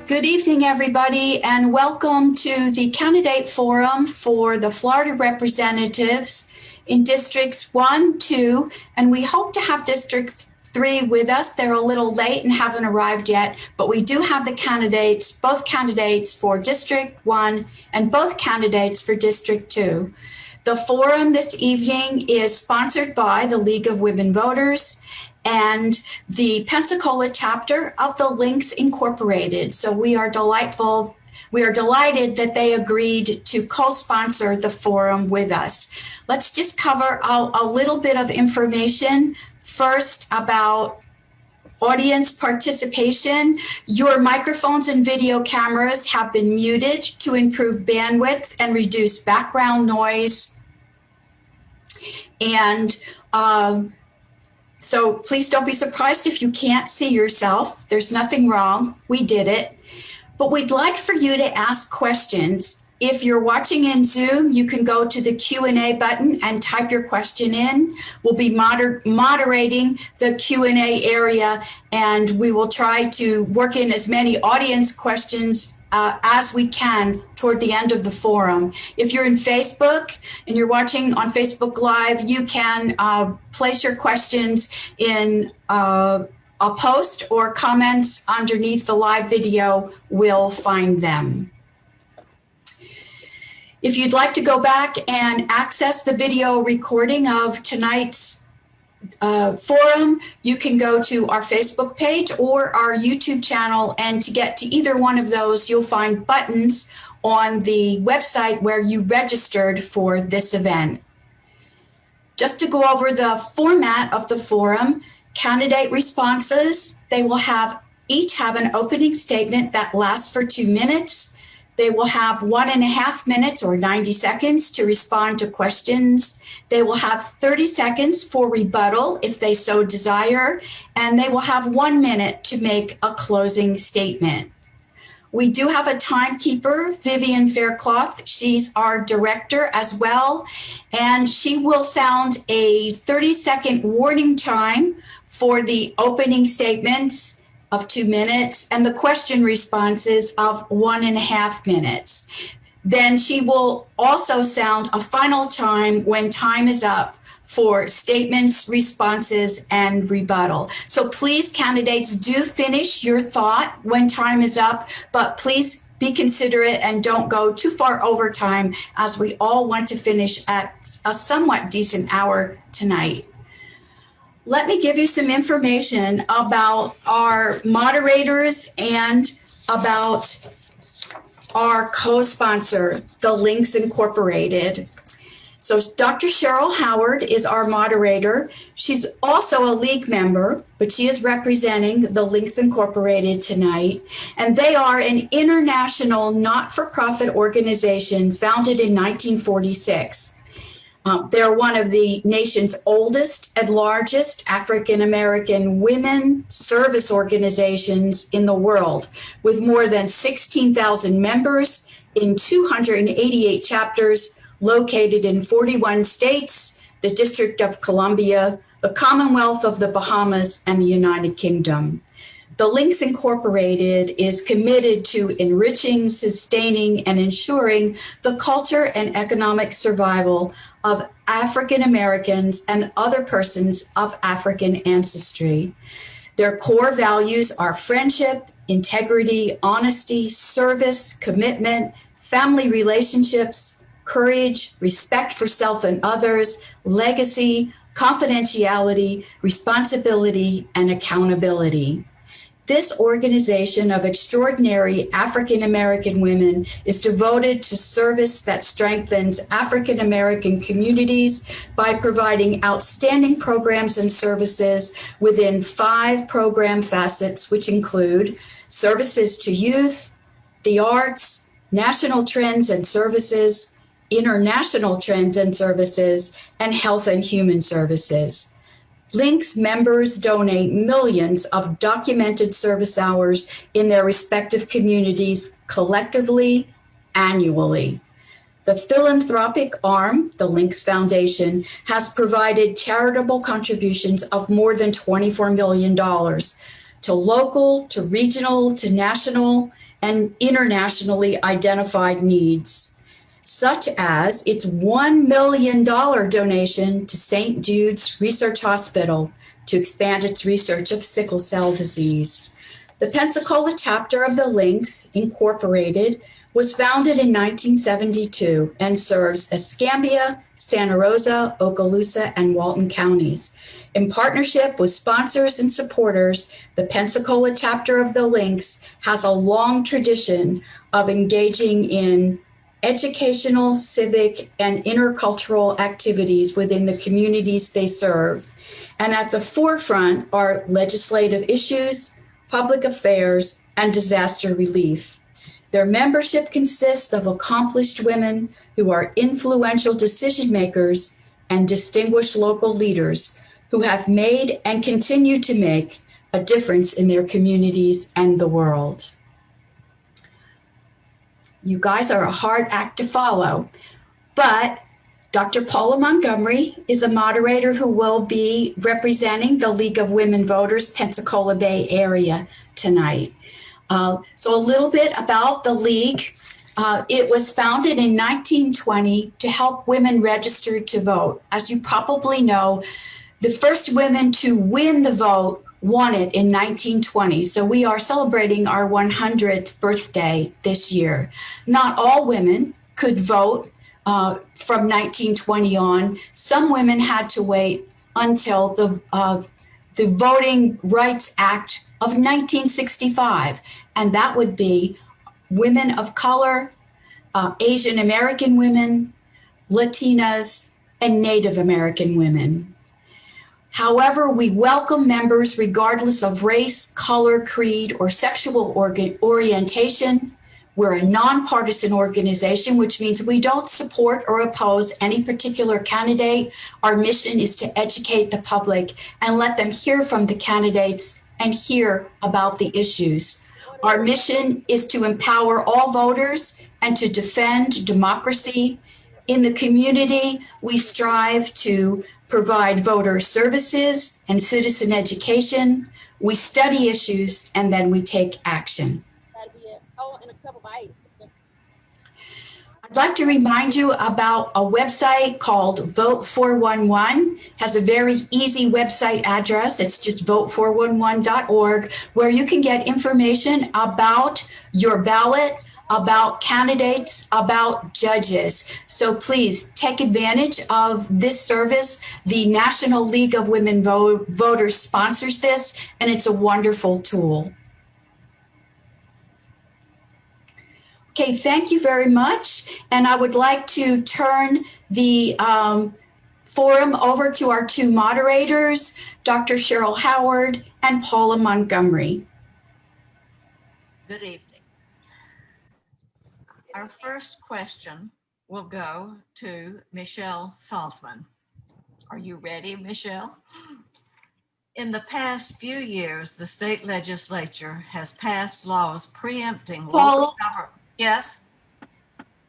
Good evening, everybody, and welcome to the Candidate Forum for the Florida representatives in Districts 1, 2, and we hope to have District 3 with us. They're a little late and haven't arrived yet, but we do have the candidates, both candidates for District 1 and both candidates for District 2. The forum this evening is sponsored by the League of Women Voters and the Pensacola chapter of the Links Incorporated. So we are delighted that they agreed to co-sponsor the forum with us. Let's just cover a little bit of information first about audience participation. Your microphones and video cameras have been muted to improve bandwidth and reduce background noise. And so please don't be surprised if you can't see yourself. There's nothing wrong. We did it. But we'd like for you to ask questions. If you're watching in Zoom, you can go to the Q&A button and type your question in. We'll be moderating the Q&A area, and we will try to work in as many audience questions as we can toward the end of the forum. If you're in Facebook and you're watching on Facebook Live, you can place your questions in a post or comments underneath the live video. We'll find them. If you'd like to go back and access the video recording of tonight's forum, you can go to our Facebook page or our YouTube channel, and to get to either one of those, you'll find buttons on the website where you registered for this event. Just to go over the format of the forum, candidate responses, they will each have an opening statement that lasts for 2 minutes. They will have 1.5 minutes or 90 seconds to respond to questions. They will have 30 seconds for rebuttal if they so desire, and they will have 1 minute to make a closing statement. We do have a timekeeper, Vivian Faircloth. She's our director as well, and she will sound a 30-second warning chime for the opening statements of 2 minutes and the question responses of 1.5 minutes. Then she will also sound a final chime when time is up for statements, responses, and rebuttal. So please, candidates, do finish your thought when time is up, but please be considerate and don't go too far over time, as we all want to finish at a somewhat decent hour tonight. Let me give you some information about our moderators and about our co-sponsor, the Links Incorporated. So Dr. Cheryl Howard is our moderator. She's also a league member, but she is representing the Links Incorporated tonight. And they are an international not-for-profit organization founded in 1946. They're one of the nation's oldest and largest African-American women service organizations in the world, with more than 16,000 members in 288 chapters located in 41 states, the District of Columbia, the Commonwealth of the Bahamas, and the United Kingdom. The Links Incorporated is committed to enriching, sustaining, and ensuring the culture and economic survival of African Americans and other persons of African ancestry. Their core values are friendship, integrity, honesty, service, commitment, family relationships, courage, respect for self and others, legacy, confidentiality, responsibility, and accountability. This organization of extraordinary African-American women is devoted to service that strengthens African-American communities by providing outstanding programs and services within 5 program facets, which include services to youth, the arts, national trends and services, international trends and services, and health and human services. Links members donate millions of documented service hours in their respective communities collectively, annually. The philanthropic arm, the Links Foundation, has provided charitable contributions of more than $24 million to local, to regional, to national, and internationally identified needs, such as its $1 million donation to St. Jude's Research Hospital to expand its research of sickle cell disease. The Pensacola chapter of the Lynx, Incorporated, was founded in 1972 and serves Escambia, Santa Rosa, Okaloosa, and Walton counties. In partnership with sponsors and supporters, the Pensacola chapter of the Lynx has a long tradition of engaging in educational, civic, and intercultural activities within the communities they serve. And at the forefront are legislative issues, public affairs, and disaster relief. Their membership consists of accomplished women who are influential decision makers and distinguished local leaders who have made and continue to make a difference in their communities and the world. You guys are a hard act to follow, but Dr. Paula Montgomery is a moderator who will be representing the League of Women Voters, Pensacola Bay area tonight. So a little bit about the League. It was founded in 1920 to help women register to vote. As you probably know, the first women to win the vote won it in 1920. So we are celebrating our 100th birthday this year. Not all women could vote from 1920 on. Some women had to wait until the Voting Rights Act of 1965, and that would be women of color, Asian American women, Latinas, and Native American women. However, we welcome members regardless of race, color, creed, or sexual orientation. We're a nonpartisan organization, which means we don't support or oppose any particular candidate. Our mission is to educate the public and let them hear from the candidates and hear about the issues. Our mission is to empower all voters and to defend democracy. In the community, we strive to provide voter services and citizen education. We study issues and then we take action. I'd like to remind you about a website called Vote 411. It has a very easy website address. It's just vote411.org, where you can get information about your ballot, about candidates, about judges. So please take advantage of this service. The National League of Women Voters sponsors this, and it's a wonderful tool. Okay, thank you very much. And I would like to turn the forum over to our two moderators, Dr. Cheryl Howard and Paula Montgomery. Good evening. Our first question will go to Michelle Salzman. Are you ready, Michelle? In the past few years, the state legislature has passed laws preempting local government. Yes?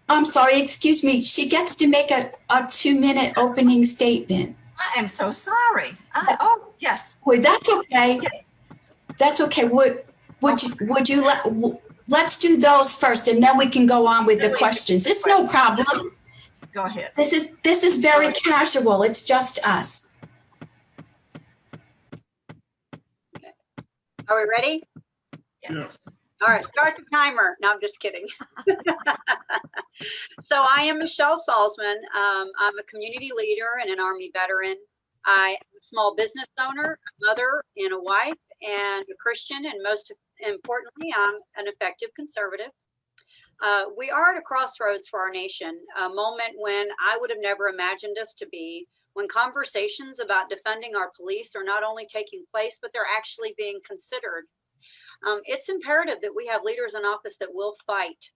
I'm sorry, excuse me. She gets to make a 2-minute opening statement. I am so sorry. Oh, yes. Well, that's okay. That's okay. Would you let's do those first, and then we can go on with the questions. It's no problem. Go ahead. This is very casual. It's just us. Okay. Are we ready? Yes. All right, start the timer. No, I'm just kidding. So I am Michelle Salzman. I'm a community leader and an Army veteran. I am a small business owner, a mother and a wife, and a Christian, and most importantly, I'm an effective conservative. We are at a crossroads for our nation, a moment when I would have never imagined us to be, when conversations about defunding our police are not only taking place, but they're actually being considered. It's imperative that we have leaders in office that will fight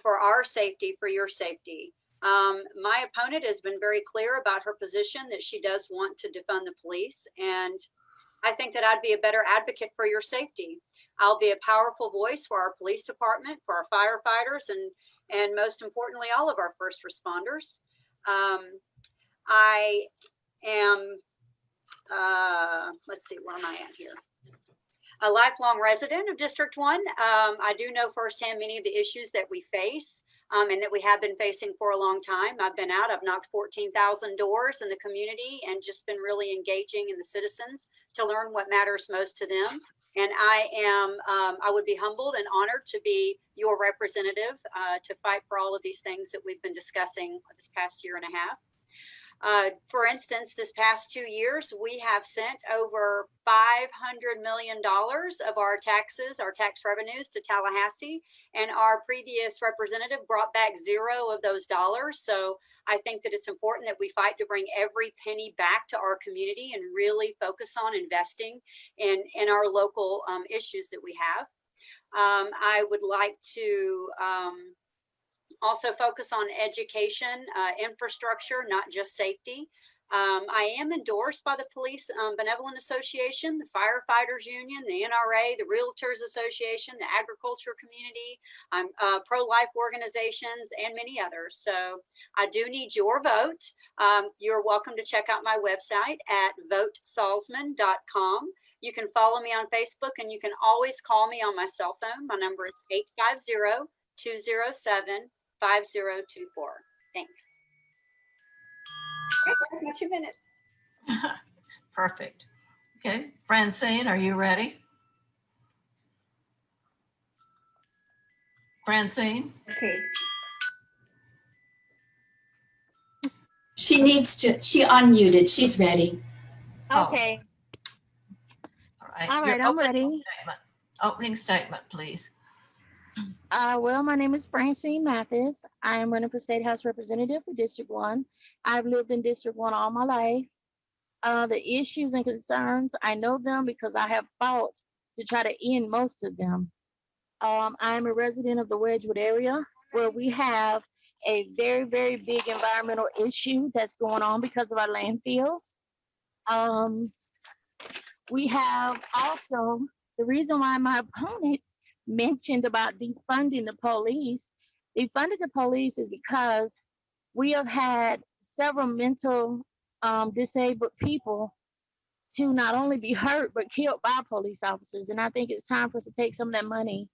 for our safety, for your safety. My opponent has been very clear about her position that she does want to defund the police, and I think that I'd be a better advocate for your safety. I'll be a powerful voice for our police department, for our firefighters, and most importantly, all of our first responders. I am, let's see, where am I at here? a lifelong resident of District 1. I do know firsthand many of the issues that we face and that we have been facing for a long time. I've been out, I've knocked 14,000 doors in the community and just been really engaging in the citizens to learn what matters most to them. And I would be humbled and honored to be your representative to fight for all of these things that we've been discussing this past year and a half. For instance, this past 2 years, we have sent over $500 million of our taxes, our tax revenues to Tallahassee, and our previous representative brought back zero of those dollars. So I think that it's important that we fight to bring every penny back to our community and really focus on investing in our local issues that we have. I would like to also focus on education, infrastructure, not just safety. I am endorsed by the Police Benevolent Association, the Firefighters Union, the NRA, the Realtors Association, the agriculture community, pro-life organizations, and many others. So I do need your vote. You're welcome to check out my website at votesalzman.com. You can follow me on Facebook, and you can always call me on my cell phone. My number is 850-207-5024. Thanks. Okay, that's my 2 minutes. Perfect. Okay, Francine, are you ready? Francine? Okay. She unmuted. She's ready. Oh. Okay. All right. All right, Your I'm ready. Opening statement, please. Well, my name is Francine Mathis. I am running for State House Representative for District 1. I've lived in District 1 all my life. The issues and concerns, I know them because I have fought to try to end most of them. I'm a resident of the Wedgwood area where we have a very, very big environmental issue that's going on because of our landfills. We have also, the reason why my opponent mentioned about defunding the police is because we have had several mental disabled people to not only be hurt but killed by police officers. And I think it's time for us to take some of that money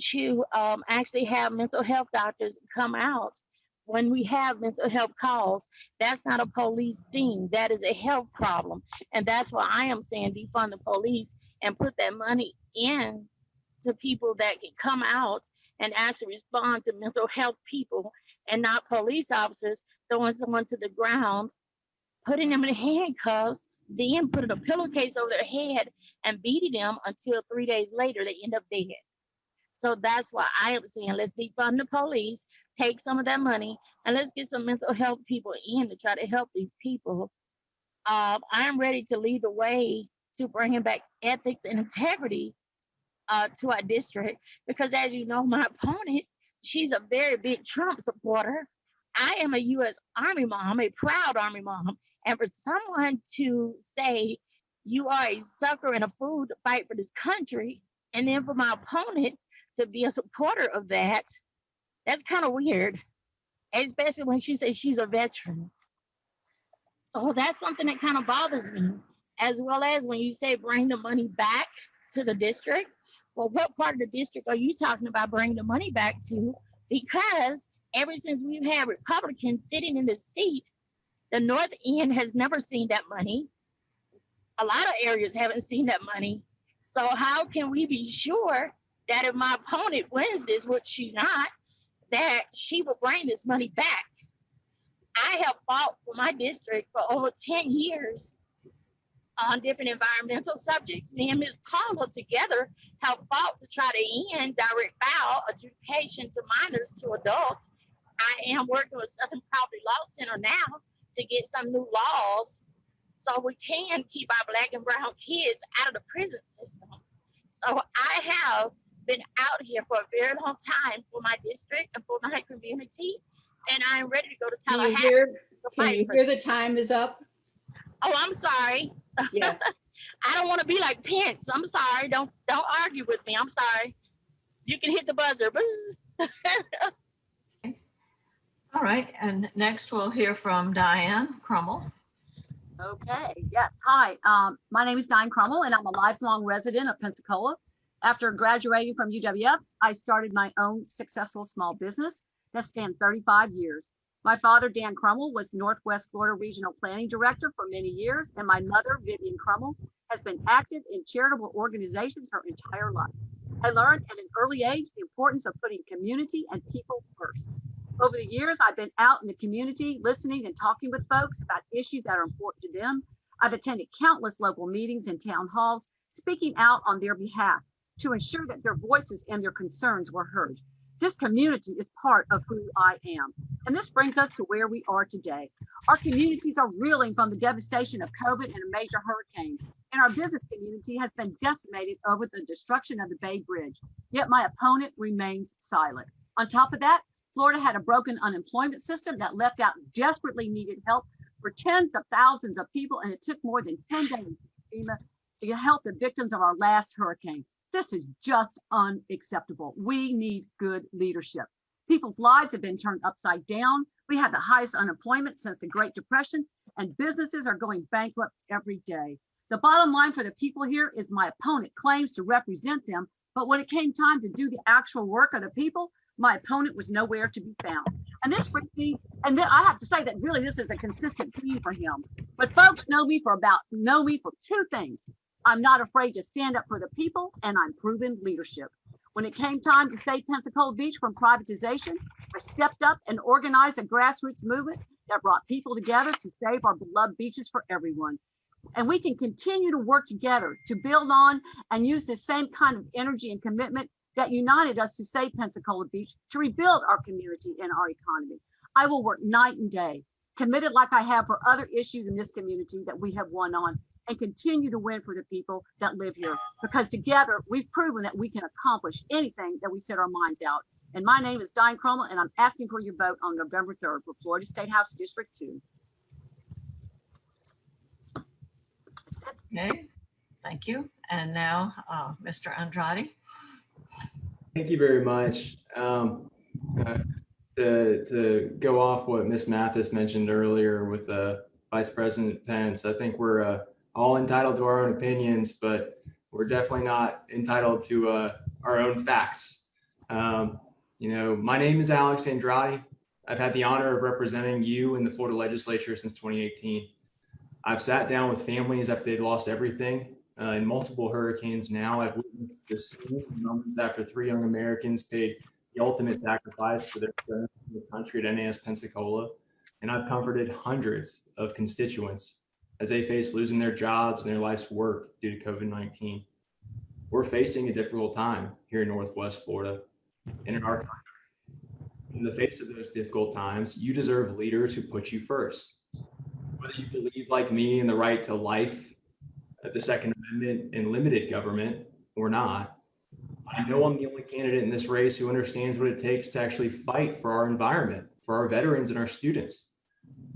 to actually have mental health doctors come out when we have mental health calls. That's not a police thing. That is a health problem. And that's why I am saying defund the police and put that money in to people that can come out and actually respond to mental health people and not police officers throwing someone to the ground, putting them in handcuffs, then putting a pillowcase over their head and beating them until 3 days later they end up dead. So that's why I am saying let's defund the police, take some of that money, and let's get some mental health people in to try to help these people. I'm ready to lead the way to bringing back ethics and integrity to our district, because as you know, my opponent, she's a very big Trump supporter. I am a U.S. Army mom, a proud Army mom, and for someone to say you are a sucker and a fool to fight for this country, and then for my opponent to be a supporter of that, that's kind of weird, especially when she says she's a veteran. So that's something that kind of bothers me, as well as when you say bring the money back to the district. Well, what part of the district are you talking about bringing the money back to? Because ever since we've had Republicans sitting in the seat, the North End has never seen that money. A lot of areas haven't seen that money. So how can we be sure that if my opponent wins this, which she's not, that she will bring this money back? I have fought for my district for over 10 years on different environmental subjects. Me and Ms. Paula together have fought to try to end direct foul adjudication to minors to adults. I am working with Southern Poverty Law Center now to get some new laws so we can keep our Black and brown kids out of the prison system. So I have been out here for a very long time for my district and for my community, and I'm ready to go to Tallahassee. Can you hear the time is up? Oh, I'm sorry. Yes. I don't want to be like Pence. I'm sorry. Don't argue with me. I'm sorry. You can hit the buzzer. All right, and next we'll hear from Diane Crummell. Okay, yes. Hi, my name is Diane Crummell, and I'm a lifelong resident of Pensacola. After graduating from UWF, I started my own successful small business that spanned 35 years. My father, Dan Crummell, was Northwest Florida Regional Planning Director for many years, and my mother, Vivian Crummell, has been active in charitable organizations her entire life. I learned at an early age the importance of putting community and people first. Over the years, I've been out in the community, listening and talking with folks about issues that are important to them. I've attended countless local meetings and town halls, speaking out on their behalf to ensure that their voices and their concerns were heard. This community is part of who I am. And this brings us to where we are today. Our communities are reeling from the devastation of COVID and a major hurricane. And our business community has been decimated over the destruction of the Bay Bridge. Yet my opponent remains silent. On top of that, Florida had a broken unemployment system that left out desperately needed help for tens of thousands of people, and it took more than 10 days FEMA to help the victims of our last hurricane. This is just unacceptable. We need good leadership. People's lives have been turned upside down. We have the highest unemployment since the Great Depression, and businesses are going bankrupt every day. The bottom line for the people here is my opponent claims to represent them, but when it came time to do the actual work of the people, my opponent was nowhere to be found. And this brings me, and then I have to say that really this is a consistent theme for him. But folks know me for two things. I'm not afraid to stand up for the people, and I'm proven leadership. When it came time to save Pensacola Beach from privatization, I stepped up and organized a grassroots movement that brought people together to save our beloved beaches for everyone. And we can continue to work together to build on and use the same kind of energy and commitment that united us to save Pensacola Beach, to rebuild our community and our economy. I will work night and day, committed like I have for other issues in this community that we have won on, and continue to win for the people that live here. Because together, we've proven that we can accomplish anything that we set our minds out. And my name is Diane Crummell, and I'm asking for your vote on November 3rd for Florida State House District 2. Okay, thank you. And now, Mr. Andrade. Thank you very much. To go off what Ms. Mathis mentioned earlier with Vice President Pence, I think we're all entitled to our own opinions, but we're definitely not entitled to our own facts. My name is Alex Andrade. I've had the honor of representing you in the Florida legislature since 2018. I've sat down with families after they'd lost everything. In multiple hurricanes now, I've witnessed the same moments after 3 young Americans paid the ultimate sacrifice for their friends in the country at NAS Pensacola. And I've comforted hundreds of constituents as they face losing their jobs and their life's work due to COVID-19. We're facing a difficult time here in Northwest Florida and in our country. In the face of those difficult times, you deserve leaders who put you first. Whether you believe, like me, in the right to life, the Second Amendment, and limited government or not, I know I'm the only candidate in this race who understands what it takes to actually fight for our environment, for our veterans and our students,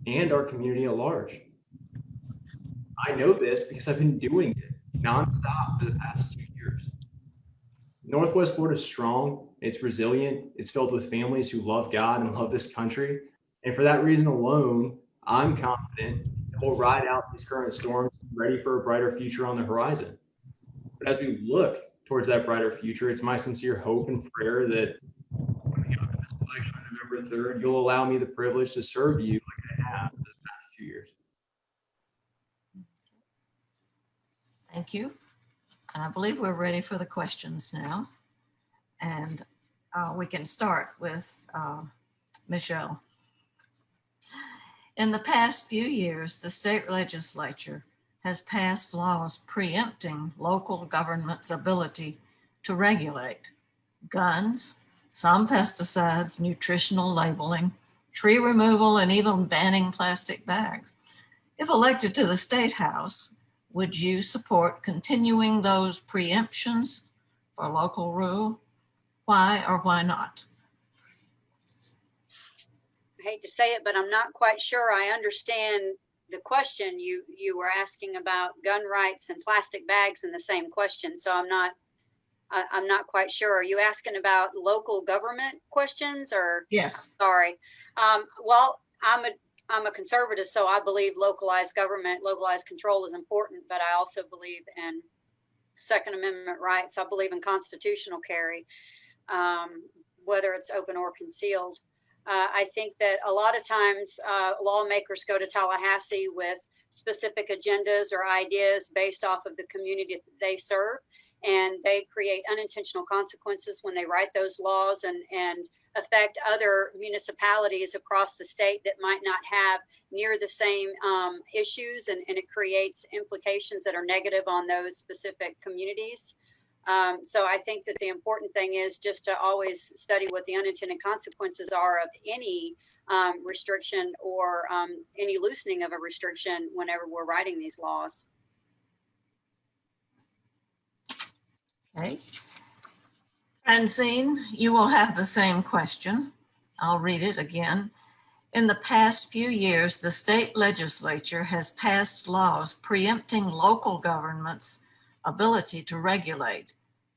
and our community at large. I know this because I've been doing it nonstop for the past 2 years. Northwest Florida is strong, it's resilient, it's filled with families who love God and love this country. And for that reason alone, I'm confident that we'll ride out these current storms, ready for a brighter future on the horizon. But as we look towards that brighter future, it's my sincere hope and prayer that when we go to this election on November 3rd, you'll allow me the privilege to serve you like I have for the past 2 years. Thank you. And I believe we're ready for the questions now. And we can start with Michelle. In the past few years, the state legislature has passed laws preempting local government's ability to regulate guns, some pesticides, nutritional labeling, tree removal, and even banning plastic bags. If elected to the State House, would you support continuing those preemptions for local rule? Why or why not? I hate to say it, but I'm not quite sure I understand the question. You were asking about gun rights and plastic bags in the same question, so I'm not quite sure. Are you asking about local government questions or? Yes. Sorry. Well, I'm a I'm a conservative, so I believe localized government, localized control is important, but I also believe in Second Amendment rights. I believe in constitutional carry, whether it's open or concealed. I think that a lot of times lawmakers go to Tallahassee with specific agendas or ideas based off of the community that they serve, and they create unintentional consequences when they write those laws and affect other municipalities across the state that might not have near the same issues, and it creates implications that are negative on those specific communities. So I think that the important thing is just to always study what the unintended consequences are of any restriction or any loosening of a restriction whenever we're writing these laws. Okay. Francine, you will have the same question. I'll read it again. In the past few years, the state legislature has passed laws preempting local governments' ability to regulate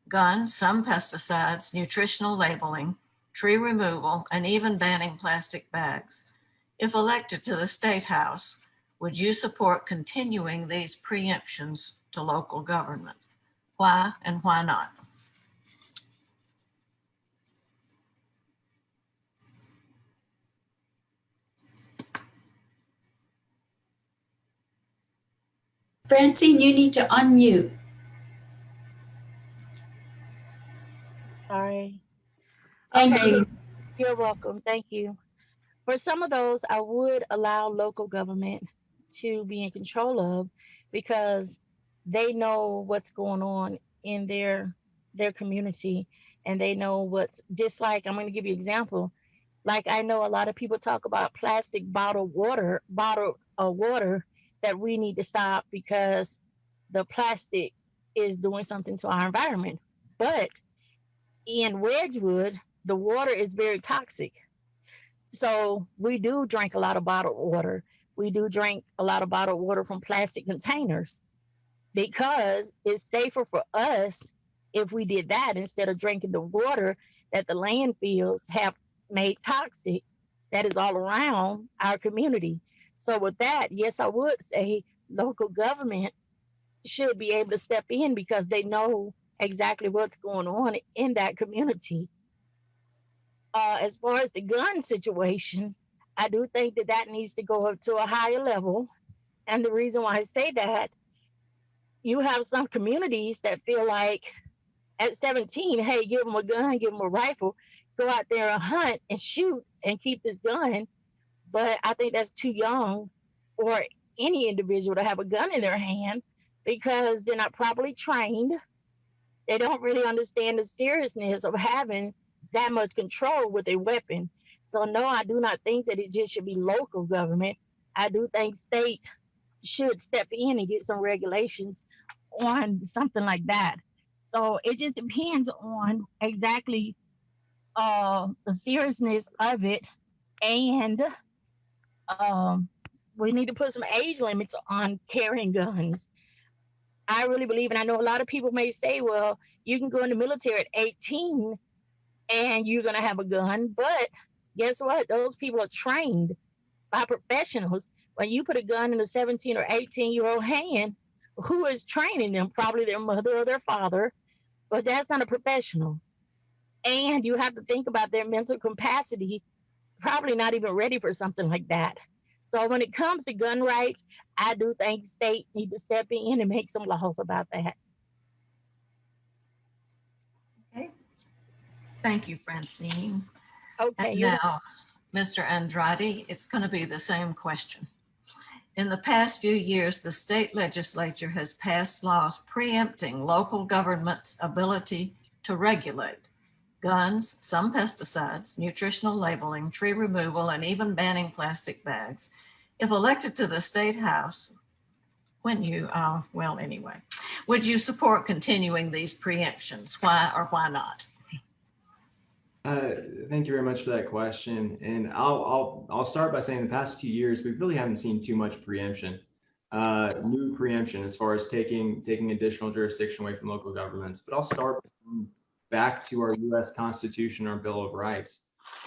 guns, some pesticides, nutritional labeling, tree removal, and even banning plastic bags. If elected to the State House, would you support continuing these preemptions to local government? Why and why not? Francine, you need to unmute. Sorry. Thank Okay, you. you're welcome. Thank you. For some of those, I would allow local government to be in control of, because they know what's going on in their community, and they know what's just like. I'm going to give you an example. Like, I know a lot of people talk about plastic bottled water that we need to stop because the plastic is doing something to our environment. But in Wedgwood, the water is very toxic. So we do drink a lot of bottled water. We do drink a lot of bottled water from plastic containers, because it's safer for us if we did that instead of drinking the water that the landfills have made toxic, that is all around our community. So with that, yes, I would say local government should be able to step in, because they know exactly what's going on in that community. As far as the gun situation, I do think that that needs to go up to a higher level. And the reason why I say that, you have some communities that feel like at 17, hey, give them a gun, give them a rifle, go out there and hunt and shoot and keep this gun. But I think that's too young for any individual to have a gun in their hand, because they're not properly trained. They don't really understand the seriousness of having that much control with a weapon. So no, I do not think that it just should be local government. I do think state should step in and get some regulations on something like that. So it just depends on exactly the seriousness of it, and we need to put some age limits on carrying guns. I really believe, and I know a lot of people may say, well, you can go in the military at 18 and you're going to have a gun. But guess what? Those people are trained by professionals. When you put a gun in a 17 or 18-year-old hand, who is training them? Probably their mother or their father, but that's not a professional. And you have to think about their mental capacity, probably not even ready for something like that. So when it comes to gun rights, I do think state need to step in and make some laws about that. Okay. Thank you, Francine. Okay. And now, Mr. Andrade, it's going to be the same question. In the past few years, the state legislature has passed laws preempting local government's ability to regulate guns, some pesticides, nutritional labeling, tree removal, and even banning plastic bags. If elected to the State House, would you support continuing these preemptions? Why or why not? Thank you very much for that question. And I'll start by saying the past 2 years, we really haven't seen too much preemption, new preemption as far as taking additional jurisdiction away from local governments. But I'll start back to our U.S. Constitution, our Bill of Rights.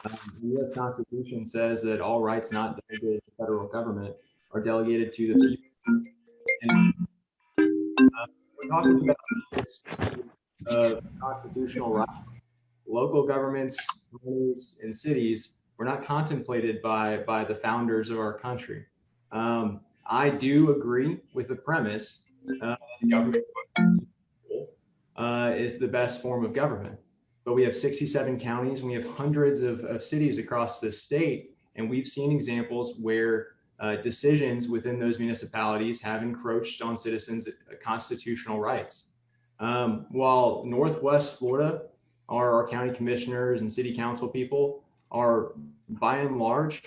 The U.S. Constitution says that all rights not delegated to the federal government are delegated to the people. And we're talking about constitutional rights. Local governments, counties, and cities were not contemplated by the founders of our country. I do agree with the premise that government is the best form of government. But we have 67 counties and we have hundreds of cities across the state. And we've seen examples where decisions within those municipalities have encroached on citizens' constitutional rights. While Northwest Florida, our county commissioners and city council people are by and large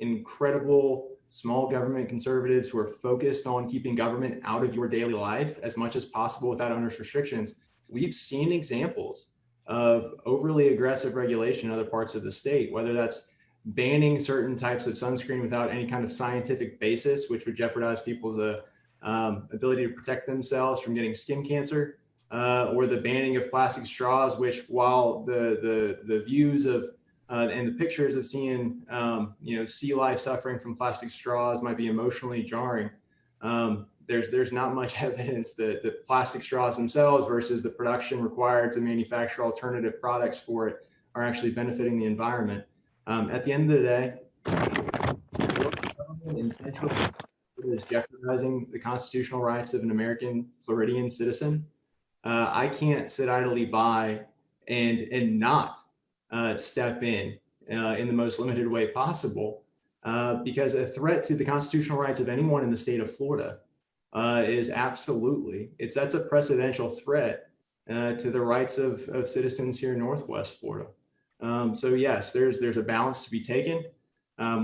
incredible small government conservatives who are focused on keeping government out of your daily life as much as possible without onerous restrictions. We've seen examples of overly aggressive regulation in other parts of the state, whether that's banning certain types of sunscreen without any kind of scientific basis, which would jeopardize people's ability to protect themselves from getting skin cancer, or the banning of plastic straws, which while the views of and the pictures of seeing sea life suffering from plastic straws might be emotionally jarring, there's not much evidence that the plastic straws themselves versus the production required to manufacture alternative products for it are actually benefiting the environment. At the end of the day, government in central is jeopardizing the constitutional rights of an American Floridian citizen. I can't sit idly by and not step in the most limited way possible, because a threat to the constitutional rights of anyone in the state of Florida is absolutely, that's a precedential threat to the rights of citizens here in Northwest Florida. So yes, there's a balance to be taken.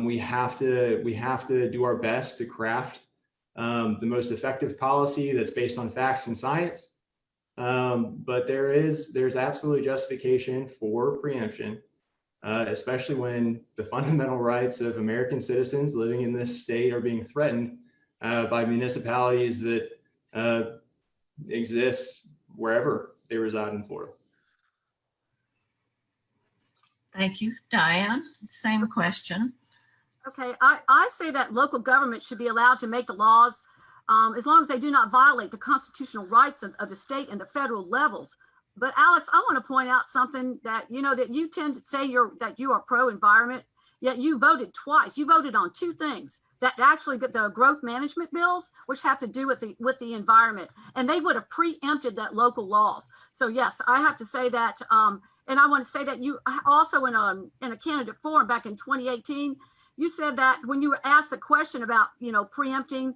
We have to do our best to craft the most effective policy that's based on facts and science. But there's absolutely justification for preemption, especially when the fundamental rights of American citizens living in this state are being threatened by municipalities that exist wherever they reside in Florida. Thank you. Diane, same question. Okay, I say that local government should be allowed to make the laws as long as they do not violate the constitutional rights of the state and the federal levels. But Alex, I want to point out something that, that you tend to say that you are pro-environment, yet you voted twice. You voted on two things that actually get the growth management bills, which have to do with the environment, and they would have preempted that local laws. So yes, I have to say that, and I want to say that you also in a candidate forum back in 2018, you said that when you were asked a question about, preempting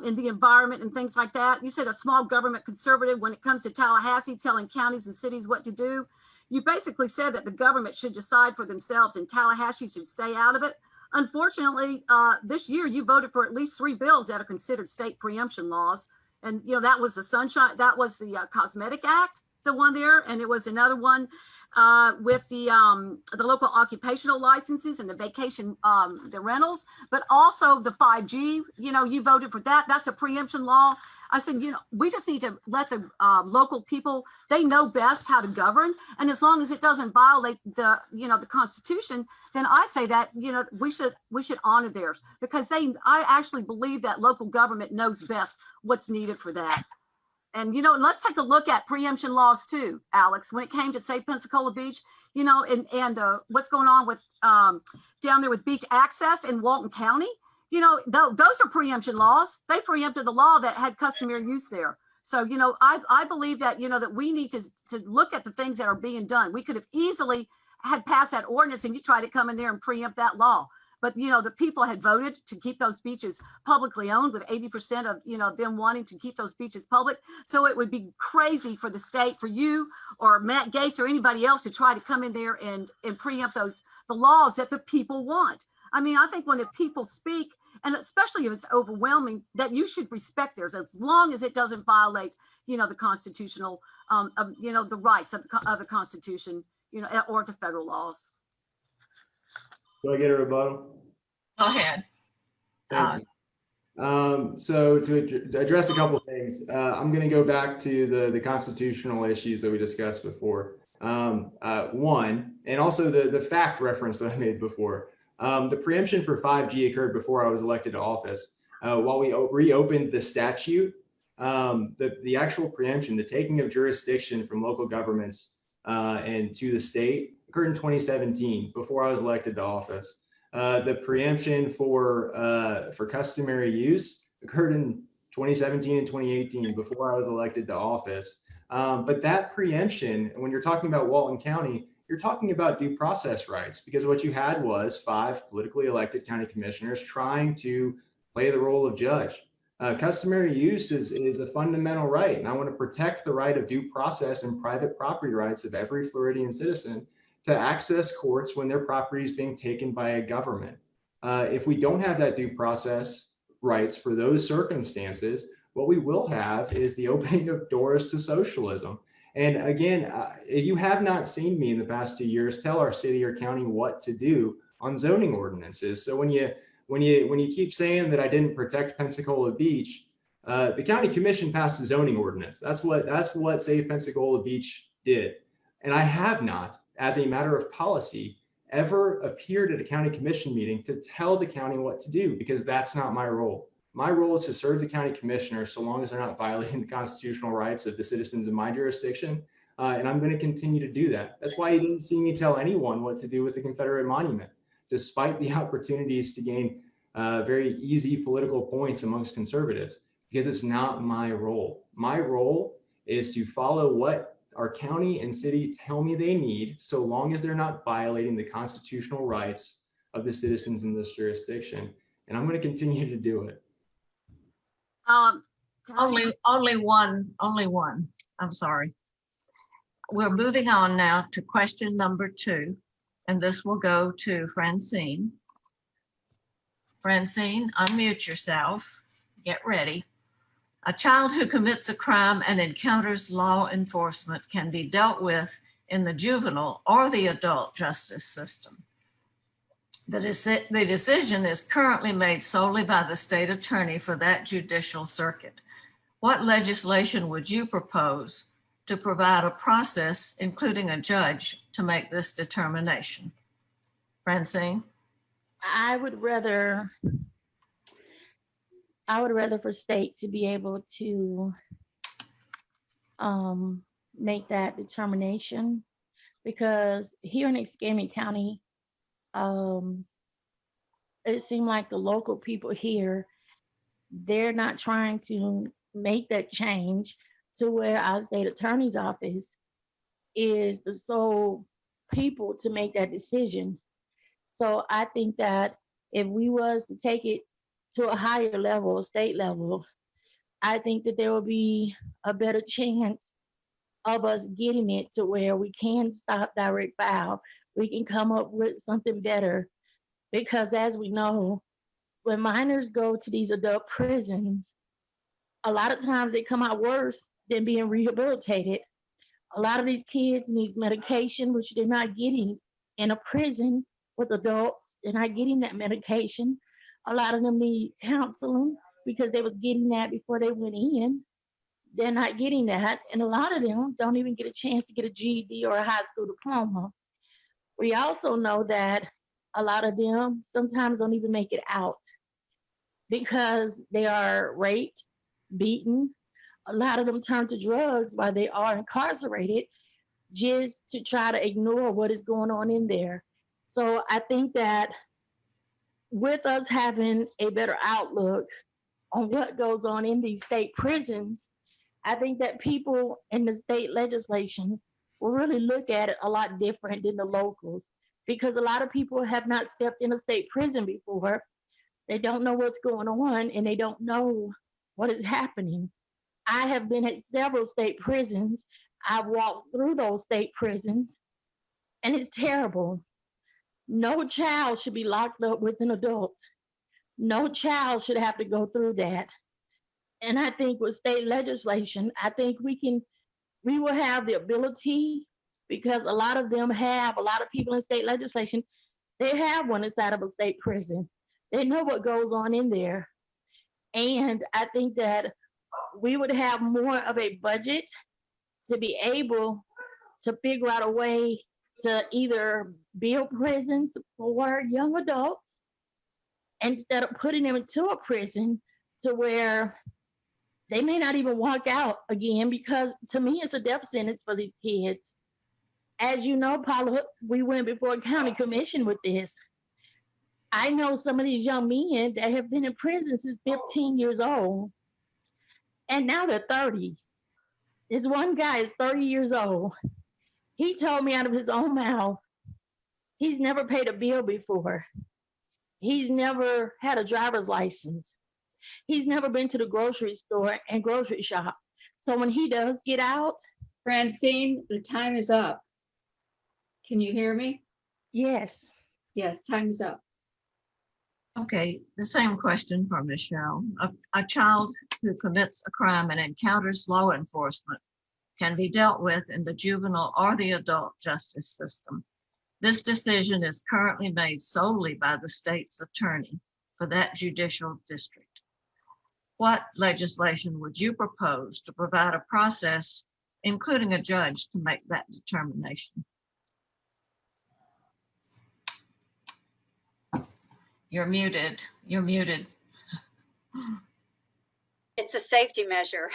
in the environment and things like that, you said a small government conservative when it comes to Tallahassee telling counties and cities what to do. You basically said that the government should decide for themselves and Tallahassee should stay out of it. Unfortunately, this year you voted for at least 3 bills that are considered state preemption laws. And, that was the Cosmetic Act, the one there, and it was another one with the local occupational licenses and the vacation, the rentals, but also the 5G, you voted for that. That's a preemption law. I said, we just need to let the local people, they know best how to govern. And as long as it doesn't violate the Constitution, then I say that, we should honor theirs, because I actually believe that local government knows best what's needed for that. And, and let's take a look at preemption laws too, Alex, when it came to, say, Pensacola Beach, and what's going on with down there with beach access in Walton County, those are preemption laws. They preempted the law that had customary use there. So, I believe that, that we need to look at the things that are being done. We could have easily had passed that ordinance and you try to come in there and preempt that law. But, the people had voted to keep those beaches publicly owned, with 80% of, them wanting to keep those beaches public. So it would be crazy for the state, for you or Matt Gaetz or anybody else to try to come in there and preempt the laws that the people want. I mean, I think when the people speak, and especially if it's overwhelming, that you should respect theirs as long as it doesn't violate, the constitutional, the rights of the Constitution, or the federal laws. Do I get a rebuttal? Go ahead. Thank you. So to address a couple of things, I'm going to go back to the constitutional issues that we discussed before. One, and also the fact reference that I made before. The preemption for 5G occurred before I was elected to office. While we reopened the statute, the actual preemption, the taking of jurisdiction from local governments and to the state occurred in 2017 before I was elected to office. The preemption for customary use occurred in 2017 and 2018 before I was elected to office. But that preemption, when you're talking about Walton County, you're talking about due process rights, because what you had was 5 politically elected county commissioners trying to play the role of judge. Customary use is a fundamental right, and I want to protect the right of due process and private property rights of every Floridian citizen to access courts when their property is being taken by a government. If we don't have that due process rights for those circumstances, what we will have is the opening of doors to socialism. And again, you have not seen me in the past 2 years tell our city or county what to do on zoning ordinances. So when you keep saying that I didn't protect Pensacola Beach, the county commission passed a zoning ordinance. That's what Save Pensacola Beach did. And I have not, as a matter of policy, ever appeared at a county commission meeting to tell the county what to do, because that's not my role. My role is to serve the county commissioner so long as they're not violating the constitutional rights of the citizens in my jurisdiction. And I'm going to continue to do that. That's why you didn't see me tell anyone what to do with the Confederate monument, despite the opportunities to gain very easy political points amongst conservatives, because it's not my role. My role is to follow what our county and city tell me they need, so long as they're not violating the constitutional rights of the citizens in this jurisdiction. And I'm going to continue to do it. Only one. I'm sorry. We're moving on now to question number 2, and this will go to Francine. Francine, unmute yourself. Get ready. A child who commits a crime and encounters law enforcement can be dealt with in the juvenile or the adult justice system. The decision is currently made solely by the state attorney for that judicial circuit. What legislation would you propose to provide a process, including a judge, to make this determination? Francine? I would rather for state to be able to make that determination, because here in Escambia County, it seemed like the local people here, they're not trying to make that change to where our state attorney's office is the sole people to make that decision. So I think that if we was to take it to a higher level, state level, I think that there will be a better chance of us getting it to where we can stop direct file. We can come up with something better, because as we know, when minors go to these adult prisons, a lot of times they come out worse than being rehabilitated. A lot of these kids need medication, which they're not getting in a prison with adults. They're not getting that medication. A lot of them need counseling because they was getting that before they went in. They're not getting that. And a lot of them don't even get a chance to get a GED or a high school diploma. We also know that a lot of them sometimes don't even make it out because they are raped, beaten. A lot of them turn to drugs while they are incarcerated just to try to ignore what is going on in there. So I think that with us having a better outlook on what goes on in these state prisons, I think that people in the state legislation will really look at it a lot different than the locals, because a lot of people have not stepped in a state prison before. They don't know what's going on and they don't know what is happening. I have been at several state prisons. I've walked through those state prisons and it's terrible. No child should be locked up with an adult. No child should have to go through that. And I think with state legislation, I think we will have the ability, because a lot of people in state legislation, they have one inside of a state prison. They know what goes on in there. And I think that we would have more of a budget to be able to figure out a way to either build prisons for young adults instead of putting them into a prison to where they may not even walk out again, because to me, it's a death sentence for these kids. As you know, Paula, we went before a county commission with this. I know some of these young men that have been in prison since 15 years old, and now they're 30. This one guy is 30 years old. He told me out of his own mouth, he's never paid a bill before. He's never had a driver's license. He's never been to the grocery store and grocery shop. So when he does get out. Francine, the time is up. Can you hear me? Yes. Yes, time is up. Okay, the same question for Michelle. A child who commits a crime and encounters law enforcement can be dealt with in the juvenile or the adult justice system. This decision is currently made solely by the state's attorney for that judicial district. What legislation would you propose to provide a process, including a judge, to make that determination? You're muted. You're muted. It's a safety measure.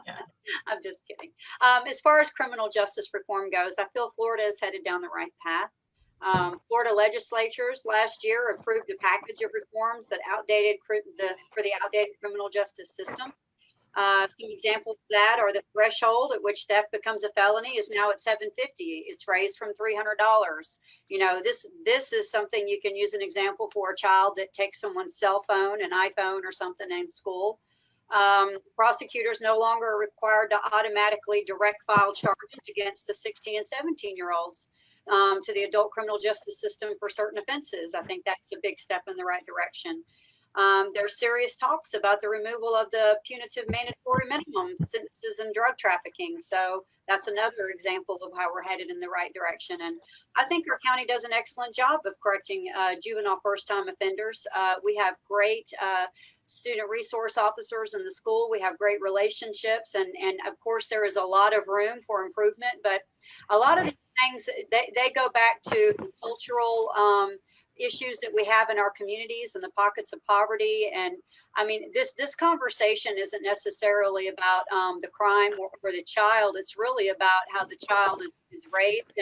Yeah. I'm just kidding. As far as criminal justice reform goes, I feel Florida is headed down the right path. Florida legislatures last year approved a package of reforms that for the outdated criminal justice system. Some examples of that are the threshold at which theft becomes a felony is now at $750. It's raised from $300. You know, this is something you can use an example for a child that takes someone's cell phone, an iPhone or something in school. Prosecutors no longer are required to automatically direct file charges against the 16 and 17-year-olds to the adult criminal justice system for certain offenses. I think that's a big step in the right direction. There's serious talks about the removal of the punitive mandatory minimum sentences in drug trafficking. So that's another example of how we're headed in the right direction. And I think our county does an excellent job of correcting juvenile first-time offenders. We have great student resource officers in the school. We have great relationships. And of course, there is a lot of room for improvement. But a lot of these things, they go back to cultural issues that we have in our communities and the pockets of poverty. And I mean, this conversation isn't necessarily about the crime or the child. It's really about how the child is raised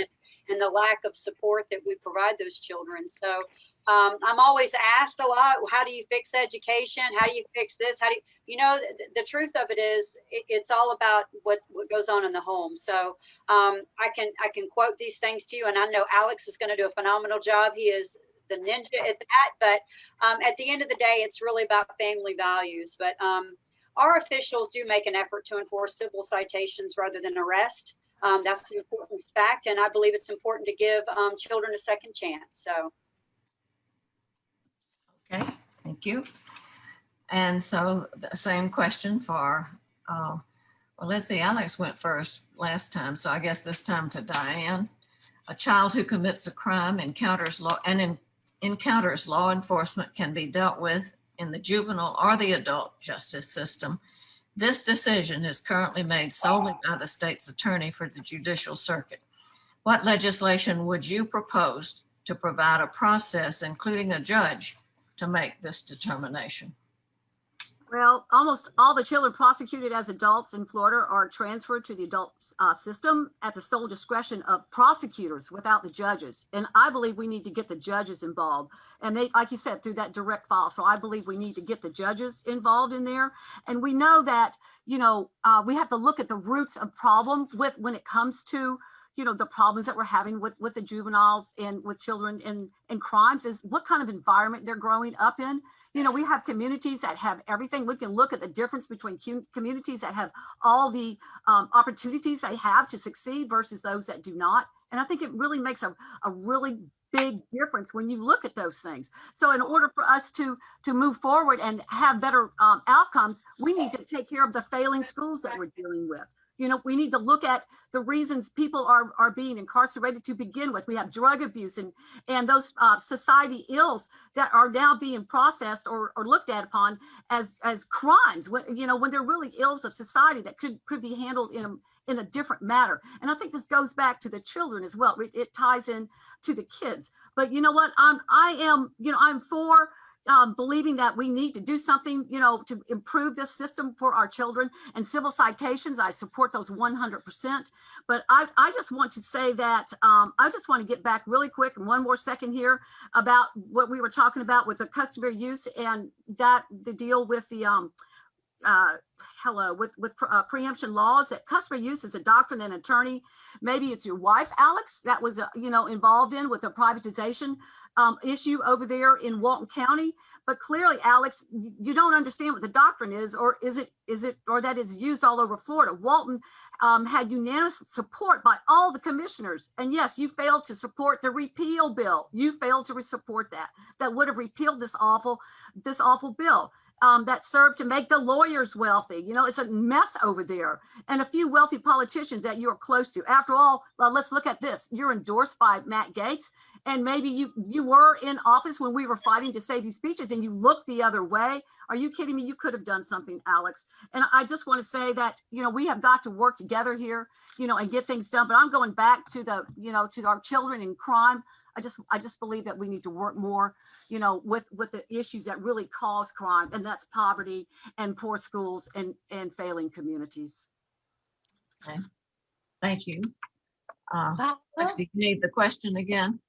and the lack of support that we provide those children. So I'm always asked a lot, how do you fix education? How do you fix this? How do you know, the truth of it is it's all about what goes on in the home. So I can quote these things to you, and I know Alex is going to do a phenomenal job. He is the ninja at that, but at the end of the day, it's really about family values. But our officials do make an effort to enforce civil citations rather than arrest. That's an important fact, and I believe it's important to give children a second chance. So. Okay, thank you. And so the same question for, well, let's see, Alex went first last time, so I guess this time to Diane. A child who commits a crime encounters law enforcement can be dealt with in the juvenile or the adult justice system. This decision is currently made solely by the state's attorney for the judicial circuit. What legislation would you propose to provide a process, including a judge, to make this determination? Well, almost all the children prosecuted as adults in Florida are transferred to the adult system at the sole discretion of prosecutors without the judges. And I believe we need to get the judges involved. And they, like you said, through that direct file. So I believe we need to get the judges involved in there. And we know that, you know, we have to look at the roots of problem with when it comes to, you know, the problems that we're having with the juveniles and with children in crimes is what kind of environment they're growing up in. You know, we have communities that have everything. We can look at the difference between communities that have all the opportunities they have to succeed versus those that do not. And I think it really makes a really big difference when you look at those things. So in order for us to move forward and have better outcomes, we need to take care of the failing schools that we're dealing with. You know, we need to look at the reasons people are being incarcerated to begin with. We have drug abuse and those society ills that are now being processed or looked at upon as crimes, when, you know, when they're really ills of society that could be handled in a different matter. And I think this goes back to the children as well. It ties in to the kids. But you know what? I'm for believing that we need to do something, you know, to improve this system for our children. And civil citations, I support those 100%. But I just want to say that I just want to get back really quick, and one more second here, about what we were talking about with the customary use and that the deal with the preemption laws. That customary use is a doctrine that an attorney, maybe it's your wife, Alex, that was involved in with a privatization issue over there in Walton County. But clearly, Alex, you don't understand what the doctrine is, or is it, or that it's used all over Florida. Walton had unanimous support by all the commissioners. And yes, you failed to support the repeal bill. You failed to support that. That would have repealed this awful bill. That served to make the lawyers wealthy. You know, it's a mess over there. And a few wealthy politicians that you're close to. After all, let's look at this. You're endorsed by Matt Gaetz. And maybe you were in office when we were fighting to save these speeches and you looked the other way. Are you kidding me? You could have done something, Alex. And I just want to say that, you know, we have got to work together here, you know, and get things done. But I'm going back to to our children in crime. I just believe that we need to work more, you know, with the issues that really cause crime, and that's poverty and poor schools and failing communities. Okay. Thank you. Actually, you need the question again.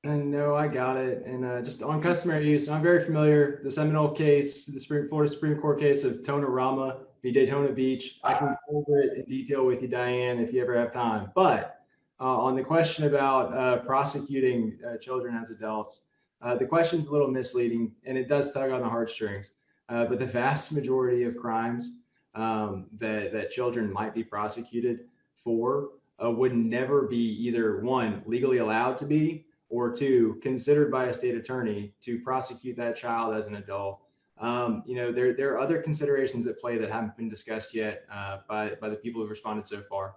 And no, I got it. And just on customary use, I'm very familiar. The seminal case, the Florida Supreme Court case of Tonorama v. Daytona Beach. I can go over it in detail with you, Diane, if you ever have time. But on the question about prosecuting children as adults, the question's a little misleading, and it does tug on the heartstrings. But the vast majority of crimes that children might be prosecuted for would never be either, one, legally allowed to be, or two, considered by a state attorney to prosecute that child as an adult. There are other considerations at play that haven't been discussed yet by the people who've responded so far.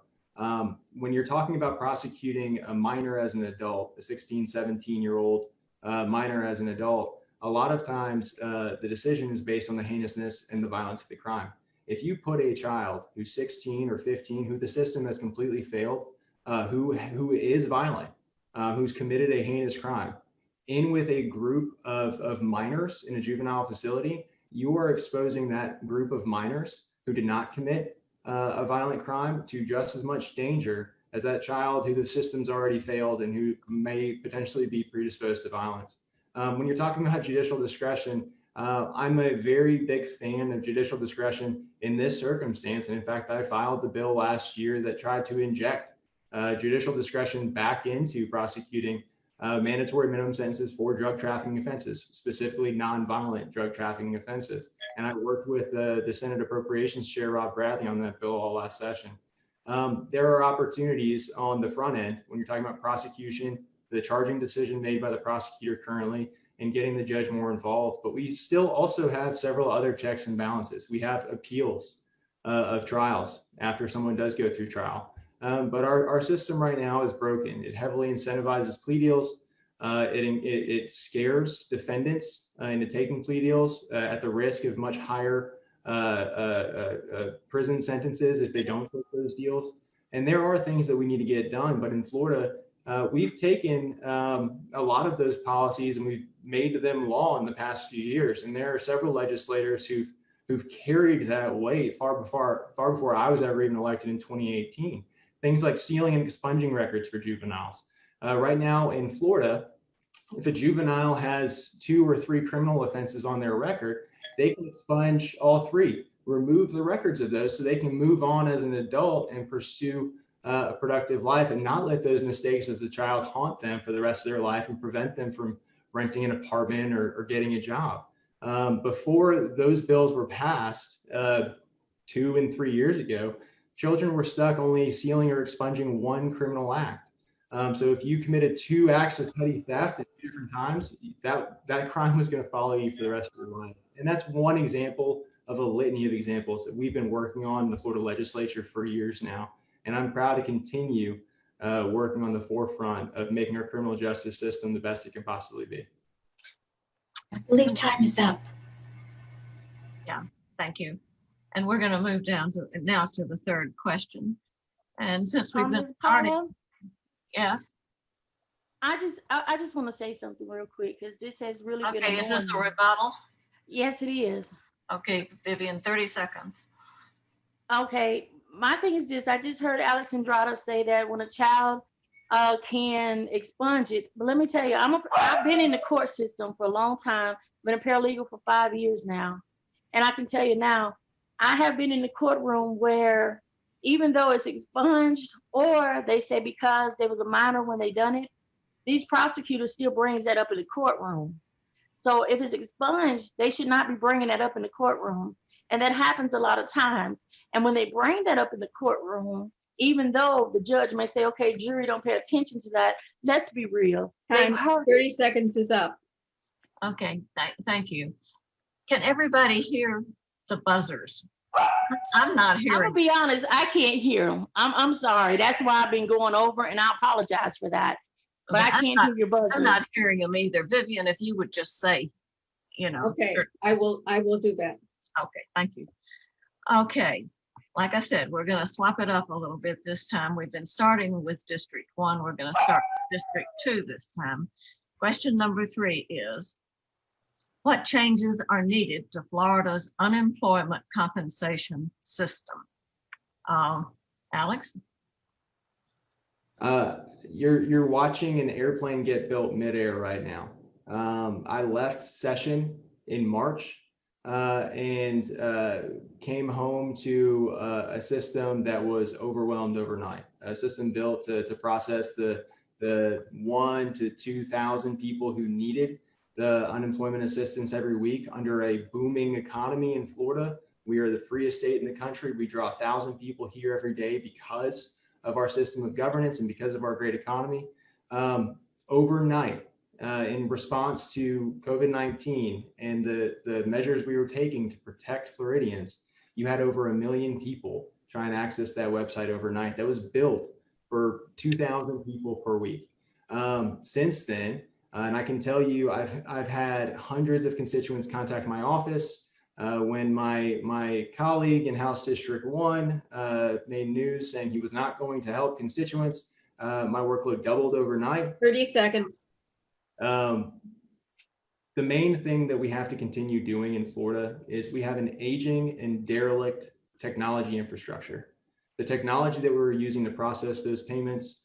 When you're talking about prosecuting a minor as an adult, a 16, 17-year-old minor as an adult, a lot of times the decision is based on the heinousness and the violence of the crime. If you put a child who's 16 or 15, who the system has completely failed, who is violent, who's committed a heinous crime, in with a group of minors in a juvenile facility, you are exposing that group of minors who did not commit a violent crime to just as much danger as that child who the system's already failed and who may potentially be predisposed to violence. When you're talking about judicial discretion, I'm a very big fan of judicial discretion in this circumstance. And in fact, I filed the bill last year that tried to inject judicial discretion back into prosecuting mandatory minimum sentences for drug trafficking offenses, specifically nonviolent drug trafficking offenses. And I worked with the Senate Appropriations Chair, Rob Bradley, on that bill all last session. There are opportunities on the front end when you're talking about prosecution, the charging decision made by the prosecutor currently, and getting the judge more involved. But we still also have several other checks and balances. We have appeals of trials after someone does go through trial. But our system right now is broken. It heavily incentivizes plea deals. It scares defendants into taking plea deals at the risk of much higher prison sentences if they don't take those deals. And there are things that we need to get done. But in Florida, we've taken a lot of those policies and we've made them law in the past few years. And there are several legislators who've carried that weight far before I was ever even elected in 2018. Things like sealing and expunging records for juveniles. Right now in Florida, if a juvenile has 2 or 3 criminal offenses on their record, they can expunge all 3, remove the records of those so they can move on as an adult and pursue a productive life and not let those mistakes as a child haunt them for the rest of their life and prevent them from renting an apartment or getting a job. Before those bills were passed 2 and 3 years ago, children were stuck only sealing or expunging 1 criminal act. So if you committed 2 acts of petty theft at 2 different times, that crime was going to follow you for the rest of your life. And that's one example of a litany of examples that we've been working on in the Florida legislature for years now. And I'm proud to continue working on the forefront of making our criminal justice system the best it can possibly be. I believe time is up. Thank you. And we're going to move down to now to the third question. And since we've been starting, Paula, yes. I just want to say something real quick because this has really been Okay, is this a annoying me. rebuttal? Yes, it is. Okay, Vivian, 30 seconds. Okay, my thing is this. I just heard Alex Andrade say that when a child can expunge it, but let me tell you, I've been in the court system for a long time, been a paralegal for 5 years now. And I can tell you now, I have been in the courtroom where even though it's expunged, or they say because there was a minor when they done it, these prosecutors still brings that up in the courtroom. So if it's expunged, they should not be bringing that up in the courtroom. And that happens a lot of times. And when they bring that up in the courtroom, even though the judge may say, okay, jury, don't pay attention to that, let's be real. Time, 30 seconds is up. Okay, thank you. Can everybody hear the buzzers? I'm not I'm hearing. gonna be honest, I can't hear them. I'm sorry. That's why I've been going over, and I apologize for that. But Okay, I can't hear your buzzer. I'm not hearing them either. Vivian, if you would just say, you know. Okay, sure. I will do that. Okay, thank you. Okay, like I said, we're going to swap it up a little bit this time. We've been starting with District 1. We're going to start with District 2 this time. Question number 3 is, what changes are needed to Florida's unemployment compensation system? Alex? You're watching an airplane get built midair right now. I left session in March and came home to a system that was overwhelmed overnight. A system built to process the 1,000 to 2,000 people who needed the unemployment assistance every week under a booming economy in Florida. We are the freest state in the country. We draw 1,000 people here every day because of our system of governance and because of our great economy. Overnight, in response to COVID-19 and the measures we were taking to protect Floridians, you had over 1 million people trying to access that website overnight. That was built for 2,000 people per week. Since then, and I can tell you, I've had hundreds of constituents contact my office. When my colleague in House District 1 made news saying he was not going to help constituents, my workload doubled overnight. 30 seconds. The main thing that we have to continue doing in Florida is we have an aging and derelict technology infrastructure. The technology that we were using to process those payments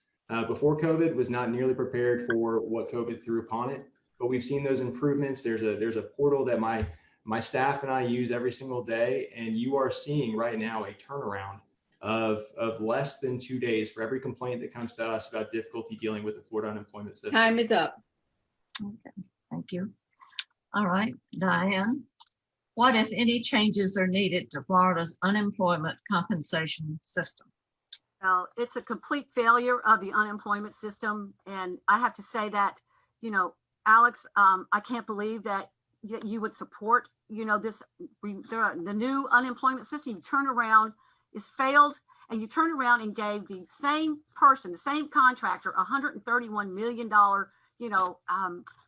before COVID was not nearly prepared for what COVID threw upon it, but we've seen those improvements. There's a portal that my staff and I use every single day, and you are seeing right now a turnaround of less than 2 days for every complaint that comes to us about difficulty dealing with the Florida unemployment system. Time is up. Okay, thank you. All right, Diane, what, if any, changes are needed to Florida's unemployment compensation system? Well, it's a complete failure of the unemployment system. And I have to say that, Alex, I can't believe that you would support, the new unemployment system. You turn around, is failed, and you turn around and gave the same person, the same contractor, $131 million,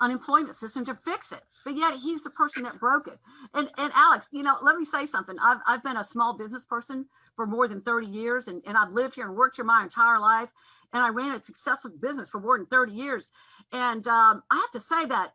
unemployment system to fix it. But yet he's the person that broke it. And Alex, let me say something. I've been a small business person for more than 30 years, and I've lived here and worked here my entire life. And I ran a successful business for more than 30 years. And I have to say that,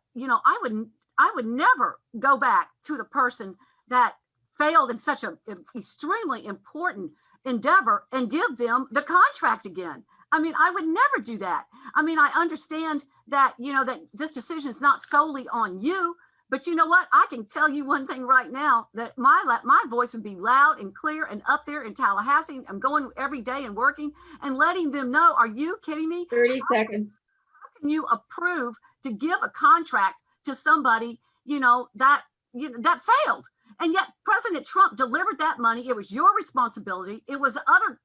I would never go back to the person that failed in such an extremely important endeavor and give them the contract again. I mean, I would never do that. I mean, I understand that, that this decision is not solely on you, but you know what? I can tell you one thing right now, that my voice would be loud and clear and up there in Tallahassee. I'm going every day and working and letting them know, are you kidding me? 30 seconds. How can you approve to give a contract to somebody, that failed? And yet President Trump delivered that money. It was your responsibility. It was other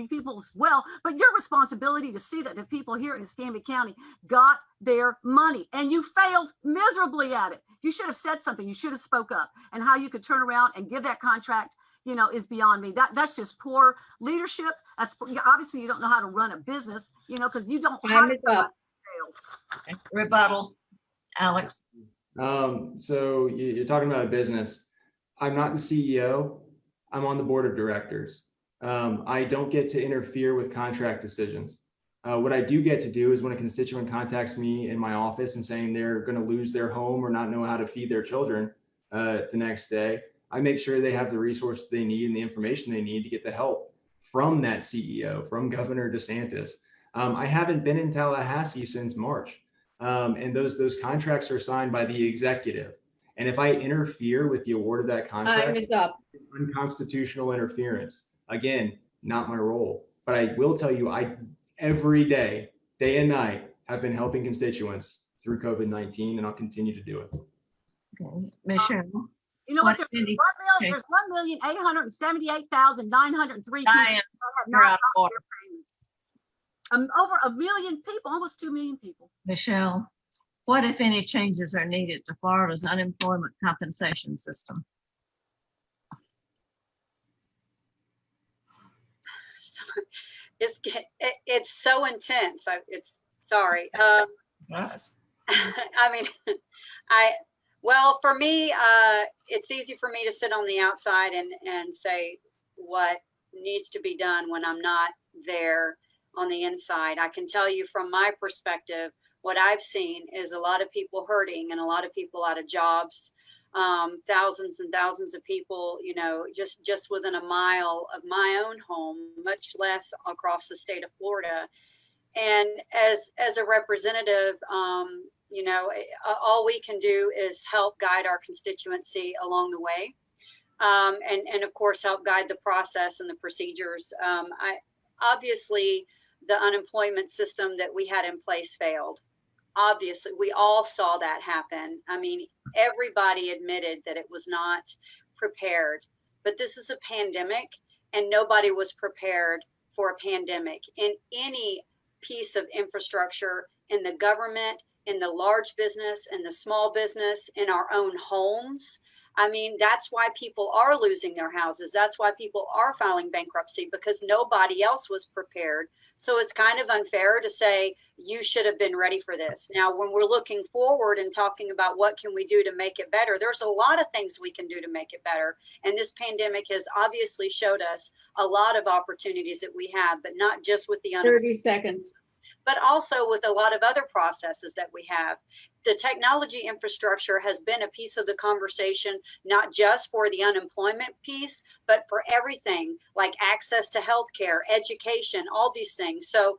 people as well, but your responsibility to see that the people here in Escambia County got their money, and you failed miserably at it. You should have said something. You should have spoke up. And how you could turn around and give that contract, you know, is beyond me. That's just poor leadership. That's obviously you don't know how to run a business, you know, because you don't. Time is up. Okay. Rebuttal, Alex. So you're talking about a business. I'm not the CEO. I'm on the board of directors. I don't get to interfere with contract decisions. What I do get to do is when a constituent contacts me in my office and saying they're going to lose their home or not know how to feed their children the next day, I make sure they have the resources they need and the information they need to get the help from that CEO, from Governor DeSantis. I haven't been in Tallahassee since March, and those contracts are signed by the executive. And if I interfere with the award of that contract, Time is up. unconstitutional interference. Again, not my role, but I will tell you, I every day and night, have been helping constituents through COVID-19, and I'll continue to do it. Okay. Michelle. You know what? What There's any- 1,878,903 people Diane, that have you're not out of gotten order. their payments. Over 1 million people, almost 2 million people. Michelle, what if any changes are needed to Florida's unemployment compensation system? It's so intense. It's sorry. Yes. I mean, well, for me, it's easy for me to sit on the outside and say what needs to be done when I'm not there on the inside. I can tell you from my perspective, what I've seen is a lot of people hurting and a lot of people out of jobs. Thousands and thousands of people, you know, just within a mile of my own home, much less across the state of Florida. And as a representative, you know, all we can do is help guide our constituency along the way. And of course, help guide the process and the procedures. Obviously, the unemployment system that we had in place failed. Obviously, we all saw that happen. I mean, everybody admitted that it was not prepared. But this is a pandemic, and nobody was prepared for a pandemic. In any piece of infrastructure, in the government, in the large business, in the small business, in our own homes. I mean, that's why people are losing their houses. That's why people are filing bankruptcy, because nobody else was prepared. So it's kind of unfair to say you should have been ready for this. Now, when we're looking forward and talking about what can we do to make it better, there's a lot of things we can do to make it better. And this pandemic has obviously showed us a lot of opportunities that we have, but not just with the 30 seconds. but also with a lot of other processes that we have. The technology infrastructure has been a piece of the conversation, not just for the unemployment piece, but for everything like access to healthcare, education, all these things. So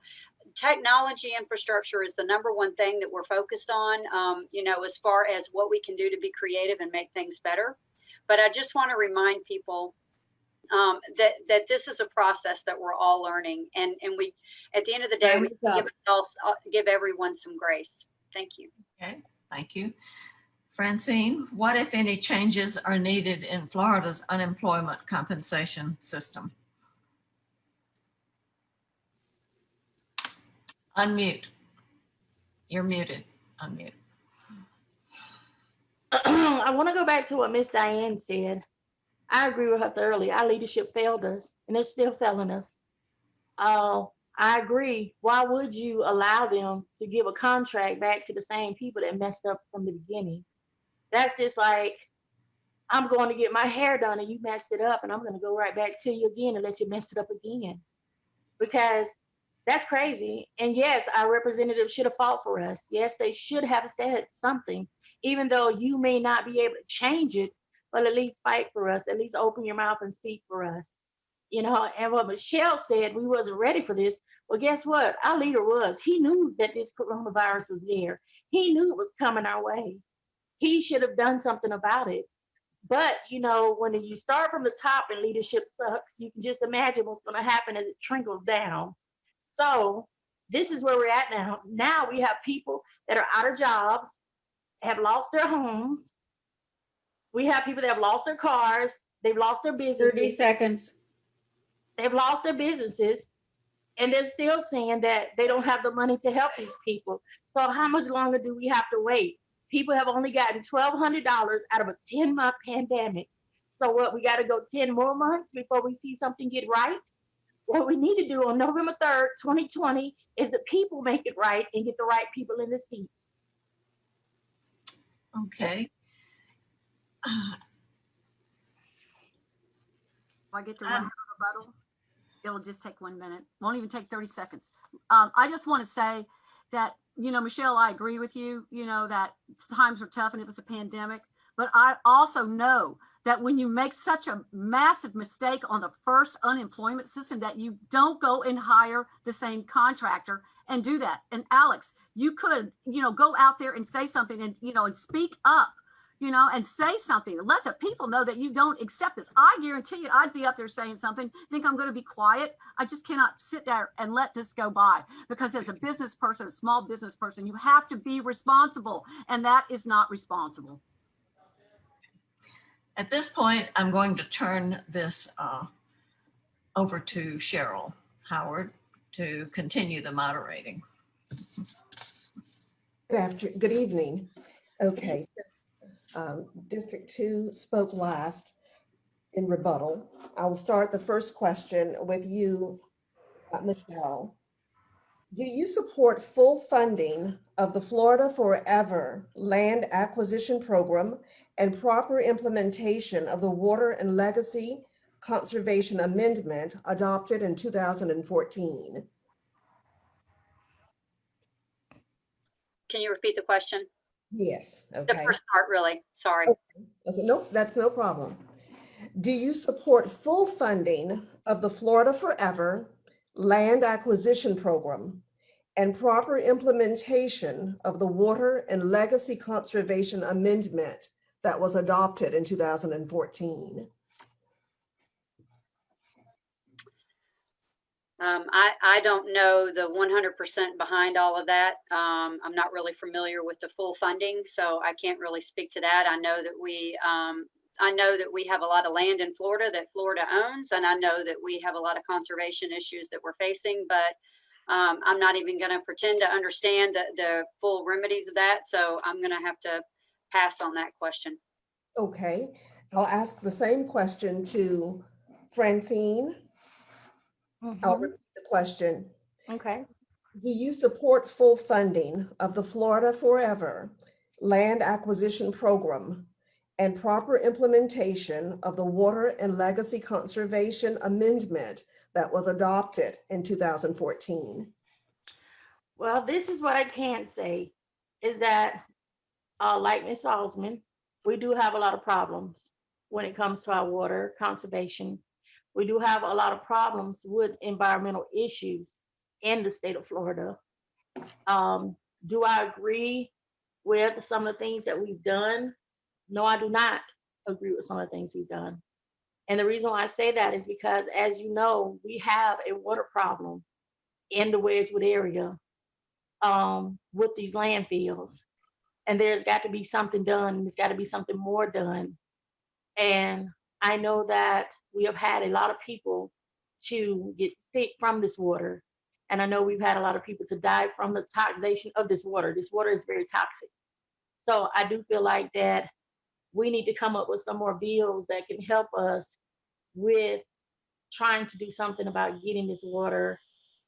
technology infrastructure is the number one thing that we're focused on, you know, as far as what we can do to be creative and make things better. But I just want to remind people that this is a process that we're all learning, and we, at the end of the day, we give everyone some grace. Thank you. Okay, thank you. Francine, what if any changes are needed in Florida's unemployment compensation system? Unmute. You're muted. Unmute. I want to go back to what Miss Diane said. I agree with her thoroughly. Our leadership failed us, and they're still failing us. I agree. Why would you allow them to give a contract back to the same people that messed up from the beginning? That's just like, I'm going to get my hair done and you messed it up, and I'm going to go right back to you again and let you mess it up again. Because that's crazy. And yes, our representatives should have fought for us. Yes, they should have said something, even though you may not be able to change it, but at least fight for us, at least open your mouth and speak for us. You know, and what Michelle said, we wasn't ready for this. Well, guess what? Our leader was. He knew that this coronavirus was there. He knew it was coming our way. He should have done something about it. But, you know, when you start from the top and leadership sucks, you can just imagine what's going to happen as it trickles down. So this is where we're at now. Now we have people that are out of jobs, have lost their homes. We have people that have lost their cars. They've lost their businesses. 30 seconds. They've lost their businesses. And they're still saying that they don't have the money to help these people. So how much longer do we have to wait? People have only gotten $1,200 out of a 10-month pandemic. So what, we got to go 10 more months before we see something get right? What we need to do on November 3rd, 2020 is the people make it right and get the right people in the seat. Okay. If I get to run out of rebuttal, it'll just take 1 minute. Won't even take 30 seconds. I just want to say that, Michelle, I agree with you, that times are tough and it was a pandemic. But I also know that when you make such a massive mistake on the first unemployment system, that you don't go and hire the same contractor and do that. And Alex, you could, go out there and say something and, and speak up, and say something. Let the people know that you don't accept this. I guarantee you, I'd be up there saying something, think I'm going to be quiet. I just cannot sit there and let this go by, because as a business person, a small business person, you have to be responsible, and that is not responsible. At this point, I'm going to turn this over to Cheryl Howard to continue the moderating. Good evening. Okay, District 2 spoke last in rebuttal. I will start the first question with you, Michelle. Do you support full funding of the Florida Forever land acquisition program and proper implementation of the Water and Legacy Conservation Amendment adopted in 2014? Can you repeat the question? Yes, The okay. first part, really. Sorry. Okay, nope, that's no problem. Do you support full funding of the Florida Forever land acquisition program and proper implementation of the Water and Legacy Conservation Amendment that was adopted in 2014? I don't know the 100% behind all of that. I'm not really familiar with the full funding, so I can't really speak to that. I know that we have a lot of land in Florida that Florida owns, and I know that we have a lot of conservation issues that we're facing, but I'm not even going to pretend to understand the full remedies of that. So I'm going to have to pass on that question. Okay, I'll ask the same question to Francine. I'll repeat the question. Okay. Do you support full funding of the Florida Forever land acquisition program and proper implementation of the Water and Legacy Conservation Amendment that was adopted in 2014? Well, this is what I can say is that, like Ms. Salzman, we do have a lot of problems when it comes to our water conservation. We do have a lot of problems with environmental issues in the state of Florida. Do I agree with some of the things that we've done? No, I do not agree with some of the things we've done. And the reason why I say that is because, as you know, we have a water problem in the Wedgewood area with these landfills. And there's got to be something done. There's got to be something more done. And I know that we have had a lot of people to get sick from this water. And I know we've had a lot of people to die from the toxicization of this water. This water is very toxic. So I do feel like that we need to come up with some more bills that can help us with trying to do something about getting this water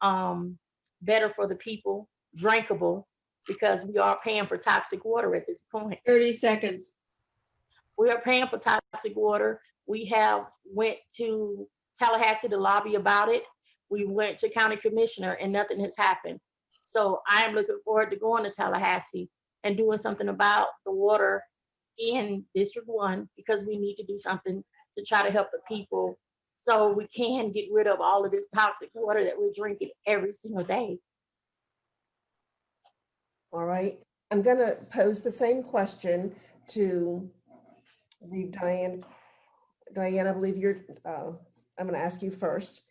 better for the people, drinkable, because we are paying for toxic water at this point. 30 seconds. We are paying for toxic water. We have went to Tallahassee to lobby about it. We went to county commissioner and nothing has happened. So I am looking forward to going to Tallahassee and doing something about the water in District 1, because we need to do something to try to help the people so we can get rid of all of this toxic water that we're drinking every single day. All right, I'm going to pose the same question to the Diane. Diane, I believe you're, I'm going to ask you first.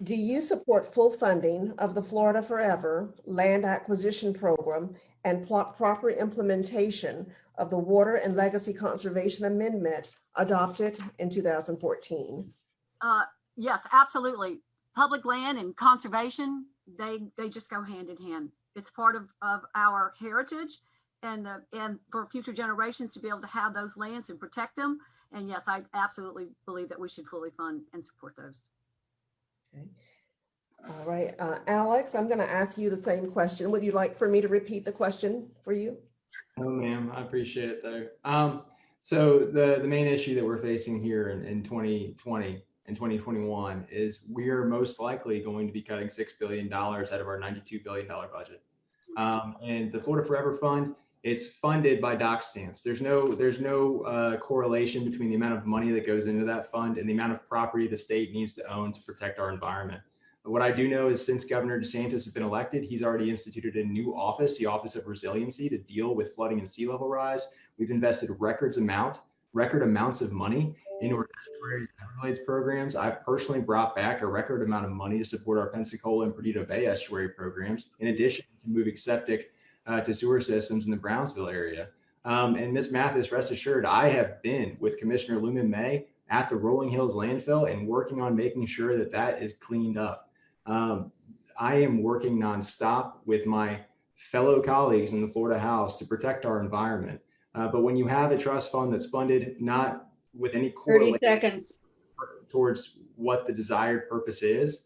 Do you support full funding of the Florida Forever land acquisition program and proper implementation of the Water and Legacy Conservation Amendment adopted in 2014? Yes, absolutely. Public land and conservation, they just go hand in hand. It's part of our heritage. and for future generations to be able to have those lands and protect them. And yes, I absolutely believe that we should fully fund and support those. Okay. All right, Alex, I'm going to ask you the same question. Would you like for me to repeat the question for you? No, ma'am, I appreciate it though. So the main issue that we're facing here in 2020 and 2021 is we're most likely going to be cutting $6 billion out of our $92 billion budget. And the Florida Forever Fund, it's funded by dock stamps. There's no correlation between the amount of money that goes into that fund and the amount of property the state needs to own to protect our environment. What I do know is since Governor DeSantis has been elected, he's already instituted a new office, the Office of Resiliency, to deal with flooding and sea level rise. We've invested record amounts of money into our estuaries and Everglades programs. I've personally brought back a record amount of money to support our Pensacola and Perdido Bay estuary programs, in addition to moving septic to sewer systems in the Brownsville area. And Ms. Mathis, rest assured, I have been with Commissioner Lumen May at the Rolling Hills landfill and working on making sure that that is cleaned up. I am working nonstop with my fellow colleagues in the Florida House to protect our environment. But when you have a trust fund that's funded not with any 30 correlation seconds. towards what the desired purpose is,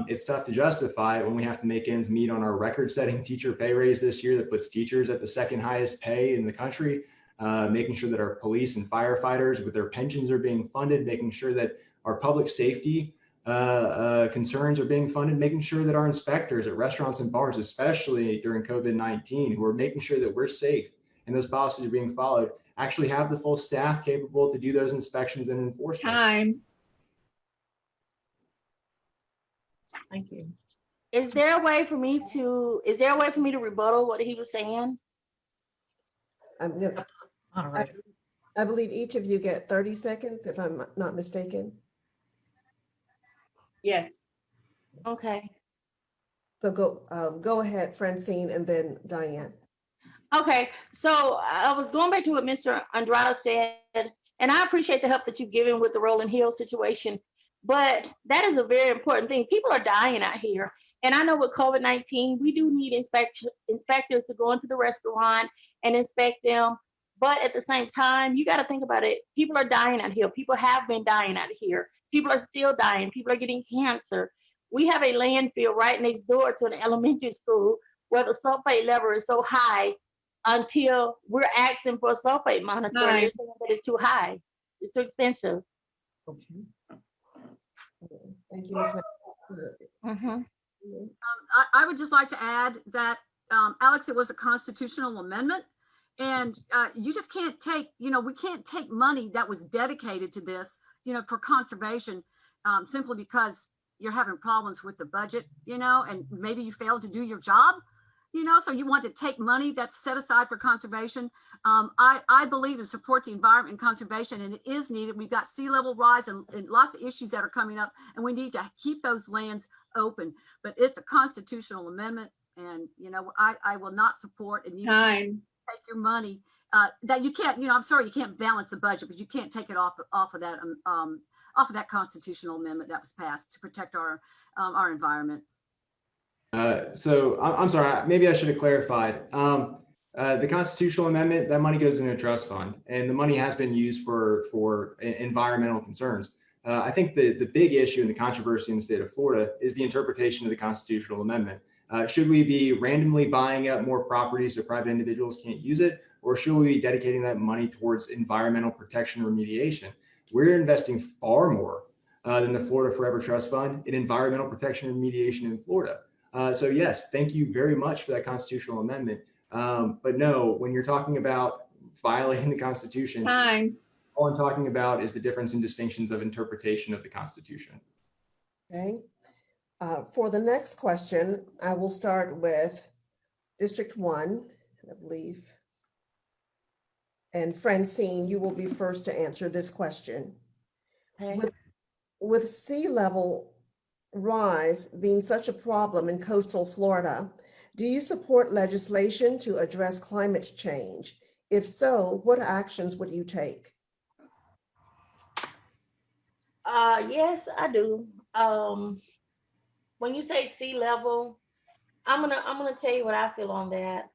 it's tough to justify when we have to make ends meet on our record-setting teacher pay raise this year that puts teachers at the second highest pay in the country, making sure that our police and firefighters with their pensions are being funded, making sure that our public safety concerns are being funded, making sure that our inspectors at restaurants and bars, especially during COVID-19, who are making sure that we're safe and those policies are being followed, actually have the full staff capable to do those inspections and enforcement. Time. Thank you. Is there a way for me to rebuttal what he was saying? Moderator. I believe each of you get 30 seconds, if I'm not mistaken. Yes. Okay. So go ahead, Francine, and then Diane. Okay, so I was going back to what Mr. Andrade said, and I appreciate the help that you've given with the Rolling Hill situation, but that is a very important thing. People are dying out here. And I know with COVID-19, we do need inspectors to go into the restaurant and inspect them. But at the same time, you got to think about it. People are dying out here. People have been dying out here. People are still dying. People are getting cancer. We have a landfill right next door to an elementary school where the sulfate level is so high until we're asking for a sulfate monitor. And they're saying that it's too high. It's too expensive. Okay. Thank you, Ms. Mm-hmm. I would just like to add that, Alex, it was a constitutional amendment. And you just can't take, we can't take money that was dedicated to this, for conservation, simply because you're having problems with the budget, and maybe you failed to do your job, so you want to take money that's set aside for conservation. I believe and support the environment and conservation, and it is needed. We've got sea level rise and lots of issues that are coming up, and we need to keep those lands open. But it's a constitutional amendment, and I will not support and Time. take your money that you can't. I'm sorry, you can't balance a budget, but you can't take it off of that constitutional amendment that was passed to protect our environment. So I'm sorry, maybe I should have clarified. The constitutional amendment, that money goes into a trust fund, and the money has been used for environmental concerns. I think the big issue and the controversy in the state of Florida is the interpretation of the constitutional amendment. Should we be randomly buying up more property so private individuals can't use it, or should we be dedicating that money towards environmental protection remediation? We're investing far more than the Florida Forever Trust Fund in environmental protection remediation in Florida. So yes, thank you very much for that constitutional amendment. But no, when you're talking about violating the Constitution, Time. all I'm talking about is the difference in distinctions of interpretation of the Constitution. Okay. For the next question, I will start with District 1, I believe. And Francine, you will be first to answer this question. Okay. With sea level rise being such a problem in coastal Florida, do you support legislation to address climate change? If so, what actions would you take? Yes, I do. When you say sea level, I'm gonna tell you what I feel on that.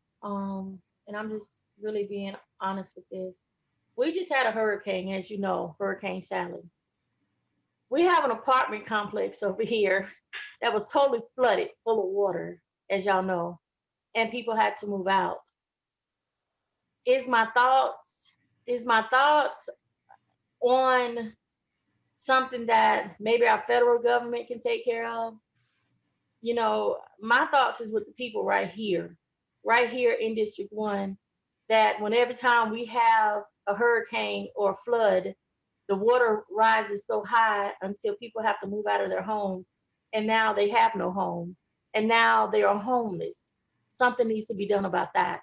and I'm just really being honest with this. We just had a hurricane, as you know, Hurricane Sally. We have an apartment complex over here that was totally flooded, full of water, as y'all know, and people had to move out. Is my thoughts on something that maybe our federal government can take care of? You know, my thoughts is with the people right here in District 1, that whenever time we have a hurricane or a flood, the water rises so high until people have to move out of their homes, and now they have no home, and now they are homeless. Something needs to be done about that.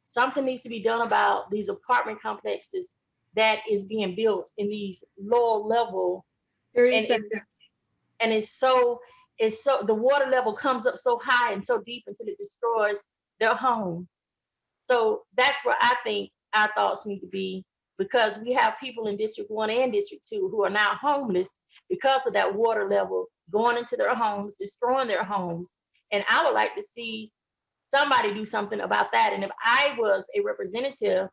Something needs to be done about these apartment complexes that is being built in these lower level, 30 and seconds. it's so the water level comes up so high and so deep until it destroys their home. So that's where I think our thoughts need to be, because we have people in District 1 and District 2 who are now homeless because of that water level going into their homes, destroying their homes. And I would like to see somebody do something about that. And if I was a representative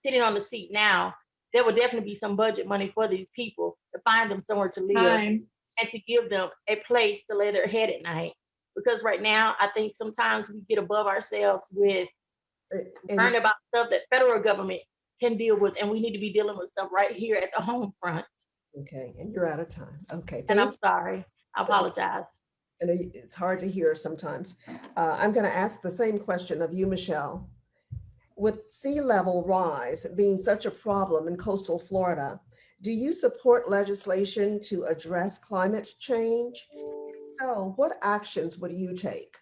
sitting on the seat now, there would definitely be some budget money for these people to find them somewhere to live Time. and to give them a place to lay their head at night. Because right now, I think sometimes we get above ourselves with concerned about stuff that federal government can deal with, and we need to be dealing with stuff right here at the home front. Okay, and you're out of time. Okay, And I'm thank sorry. I apologize. you. And it's hard to hear sometimes. I'm going to ask the same question of you, Michelle. With sea level rise being such a problem in coastal Florida, do you support legislation to address climate change? So, what actions would you take?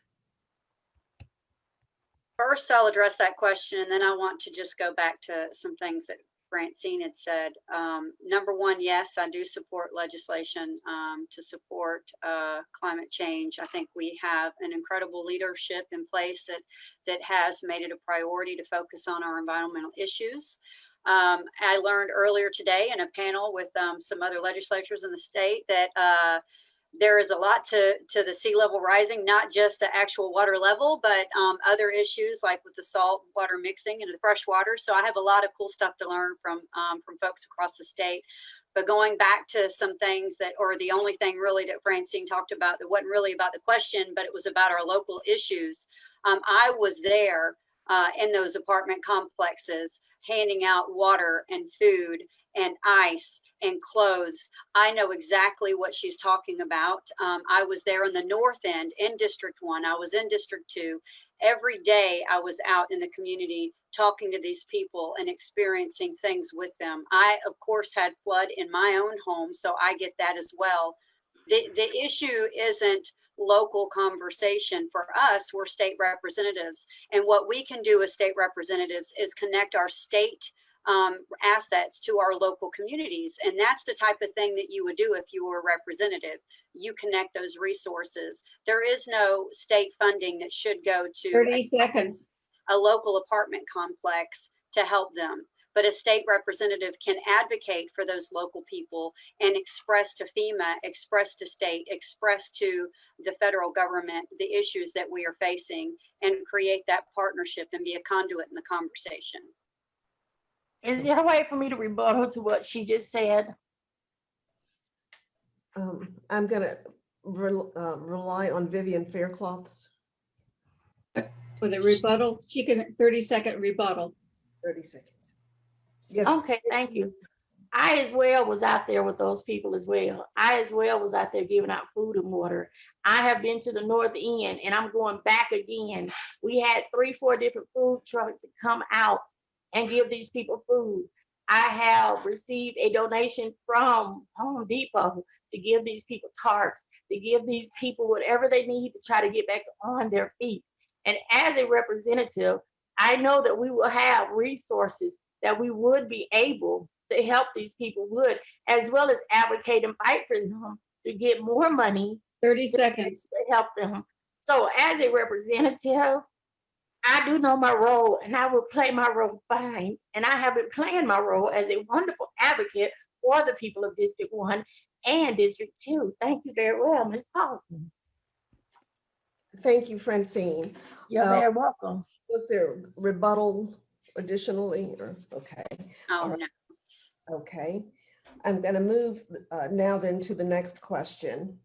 First, I'll address that question, and then I want to just go back to some things that Francine had said. Number one, yes, I do support legislation to support climate change. I think we have an incredible leadership in place that has made it a priority to focus on our environmental issues. I learned earlier today in a panel with some other legislators in the state that there is a lot to the sea level rising, not just the actual water level, but other issues like with the salt water mixing into the fresh water. So I have a lot of cool stuff to learn from folks across the state. But going back to some things that, or the only thing really that Francine talked about that wasn't really about the question, but it was about our local issues. I was there in those apartment complexes handing out water and food and ice and clothes. I know exactly what she's talking about. I was there in the north end in District 1. I was in District 2. Every day I was out in the community talking to these people and experiencing things with them. I, of course, had flood in my own home, so I get that as well. The issue isn't local conversation. For us, we're state representatives. And what we can do as state representatives is connect our state assets to our local communities. And that's the type of thing that you would do if you were a representative. You connect those resources. There is no state funding that should go to 30 seconds. a local apartment complex to help them. But a state representative can advocate for those local people and express to FEMA, express to state, express to the federal government the issues that we are facing and create that partnership and be a conduit in the conversation. Is there a way for me to rebuttal to what she just said? I'm going to rely on Vivian Faircloth's For the rebuttal, she can 30-second rebuttal. 30 seconds. Yes. Okay, thank you. I as well was out there with those people as well. I as well was out there giving out food and water. I have been to the North End and I'm going back again. We had 3-4 different food trucks to come out and give these people food. I have received a donation from Home Depot to give these people tarps, to give these people whatever they need to try to get back on their feet. And as a representative, I know that we will have resources that we would be able to help these people would, as well as advocate and fight for them to get more money 30 seconds. to help them. So as a representative, I do know my role and I will play my role fine. And I have been playing my role as a wonderful advocate for the people of District 1 and District 2. Thank you very well, Ms. Salzman. Thank you, Francine. You're very welcome. Was there rebuttal additionally, or, okay, Oh, All right. no. okay. I'm gonna move now then to the next question.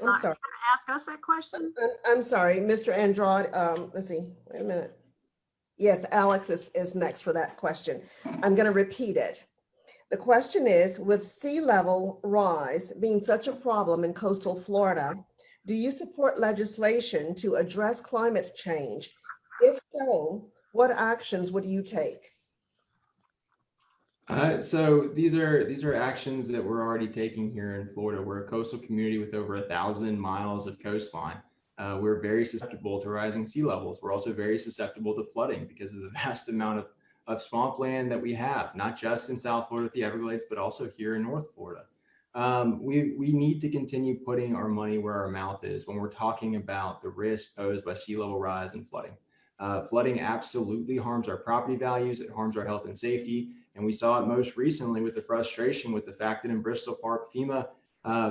I'm You sorry, gonna ask us that question? I'm sorry, Mr. Andrade, let's see, wait a minute. Yes, Alex is next for that question. I'm gonna repeat it. The question is, with sea level rise being such a problem in coastal Florida, do you support legislation to address climate change? If so, what actions would you take? So these are actions that we're already taking here in Florida. We're a coastal community with over 1,000 miles of coastline. We're very susceptible to rising sea levels. We're also very susceptible to flooding because of the vast amount of swampland that we have, not just in South Florida with the Everglades, but also here in North Florida. We need to continue putting our money where our mouth is when we're talking about the risk posed by sea level rise and flooding. Flooding absolutely harms our property values. It harms our health and safety. And we saw it most recently with the frustration with the fact that in Bristol Park, FEMA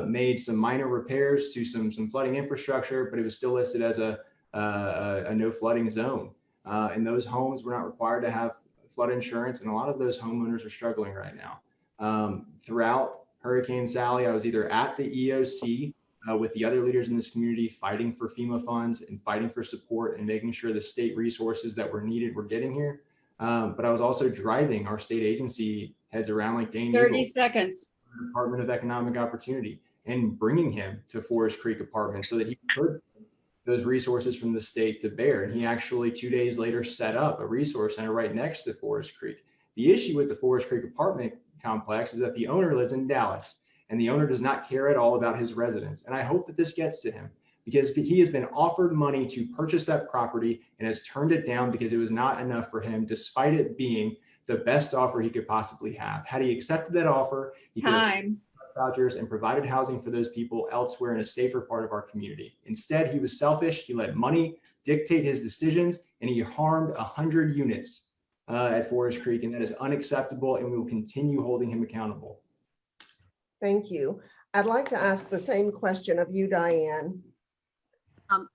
made some minor repairs to some flooding infrastructure, but it was still listed as a no flooding zone. And those homes were not required to have flood insurance. And a lot of those homeowners are struggling right now. Throughout Hurricane Sally, I was either at the EOC with the other leaders in this community fighting for FEMA funds and fighting for support and making sure the state resources that were needed were getting here. But I was also driving our state agency heads around like Dane 30 Eagle, seconds. Department of Economic Opportunity, and bringing him to Forest Creek Apartments so that he could those resources from the state to bear. And he actually 2 days later set up a resource center right next to Forest Creek. The issue with the Forest Creek apartment complex is that the owner lives in Dallas and the owner does not care at all about his residents. And I hope that this gets to him because he has been offered money to purchase that property and has turned it down because it was not enough for him, despite it being the best offer he could possibly have. Had he accepted that offer, he could have vouchers and provided housing for those people elsewhere in a safer part of our community. Instead, he was selfish. He let money dictate his decisions, and he harmed 100 units at Forest Creek, and that is unacceptable, and we will continue holding him accountable. Thank you. I'd like to ask the same question of you, Diane.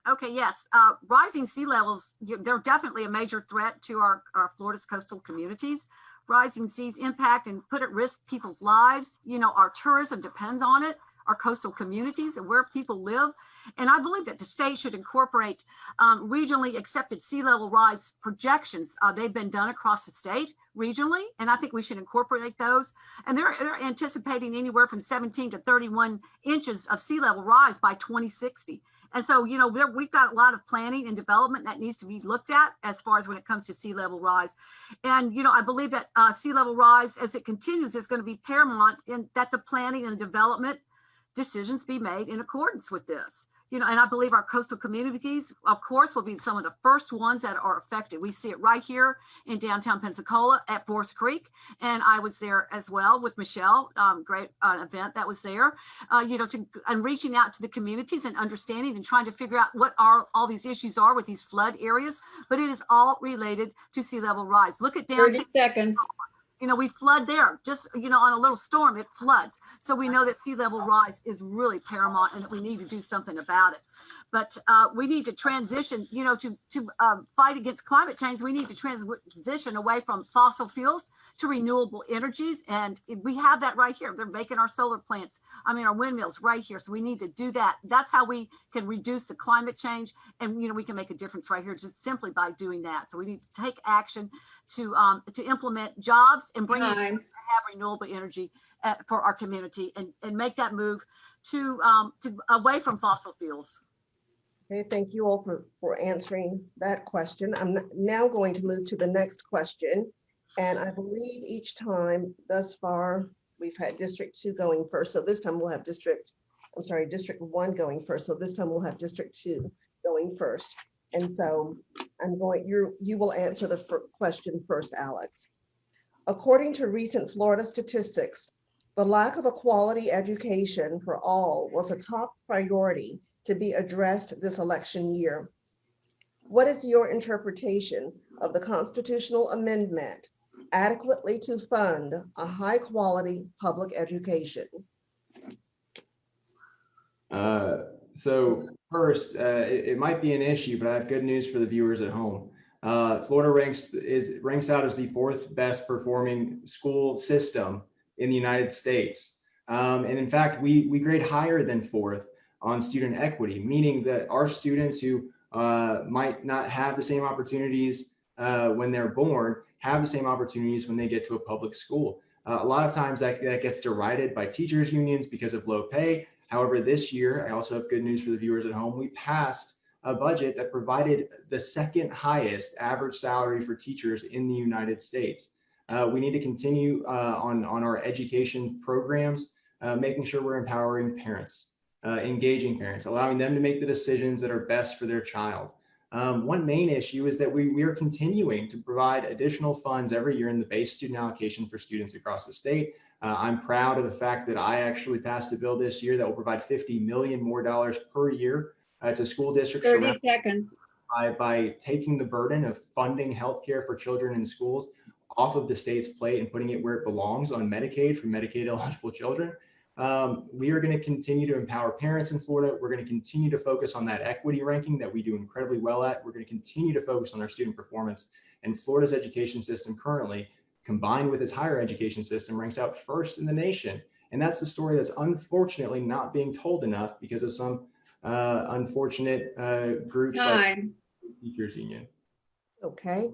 Okay, yes. Rising sea levels, they're definitely a major threat to our Florida's coastal communities. Rising seas impact and put at risk people's lives. You know, our tourism depends on it, our coastal communities and where people live. And I believe that the state should incorporate regionally accepted sea level rise projections. They've been done across the state regionally, and I think we should incorporate those. And they're anticipating anywhere from 17 to 31 inches of sea level rise by 2060. And so, you know, we've got a lot of planning and development that needs to be looked at as far as when it comes to sea level rise. And, you know, I believe that sea level rise, as it continues, is going to be paramount in that the planning and development decisions be made in accordance with this. You know, and I believe our coastal communities, of course, will be some of the first ones that are affected. We see it right here in downtown Pensacola at Forest Creek. And I was there as well with Michelle, great event that was there, you know, and reaching out to the communities and understanding and trying to figure out what all these issues are with these flood areas. But it is all related to sea level rise. Look at downtown. 30 seconds. You know, we flood there just, you know, on a little storm, it floods. So we know that sea level rise is really paramount and that we need to do something about it. But we need to transition, you know, to fight against climate change. We need to transition away from fossil fuels to renewable energies. And we have that right here. They're making our solar plants, our windmills right here. So we need to do that. That's how we can reduce the climate change. And, you know, we can make a difference right here just simply by doing that. So we need to take action to implement jobs and bring in have renewable energy for our community and make that move to away from fossil fuels. Okay, thank you all for answering that question. I'm now going to move to the next question. And I believe each time thus far, we've had District 2 going first. So this time we'll have District 1 going first. So this time we'll have District 2 going first. And so you will answer the question first, Alex. According to recent Florida statistics, the lack of a quality education for all was a top priority to be addressed this election year. What is your interpretation of the constitutional amendment adequately to fund a high quality public education? So first, it might be an issue, but I have good news for the viewers at home. Florida ranks out as the 4th best performing school system in the United States. And in fact, we grade higher than 4th on student equity, meaning that our students who might not have the same opportunities when they're born have the same opportunities when they get to a public school. A lot of times that gets derided by teachers unions because of low pay. However, this year, I also have good news for the viewers at home. We passed a budget that provided the 2nd highest average salary for teachers in the United States. We need to continue on our education programs, making sure we're empowering parents, engaging parents, allowing them to make the decisions that are best for their child. One main issue is that we are continuing to provide additional funds every year in the base student allocation for students across the state. I'm proud of the fact that I actually passed a bill this year that will provide $50 million more per year to school districts 30 seconds. by taking the burden of funding healthcare for children in schools off of the state's plate and putting it where it belongs on Medicaid for Medicaid eligible children. We are going to continue to empower parents in Florida. We're going to continue to focus on that equity ranking that we do incredibly well at. We're going to continue to focus on our student performance. And Florida's education system currently, combined with its higher education system, ranks out 1st in the nation. And that's the story that's unfortunately not being told enough because of some unfortunate groups like the Teachers Union. Okay,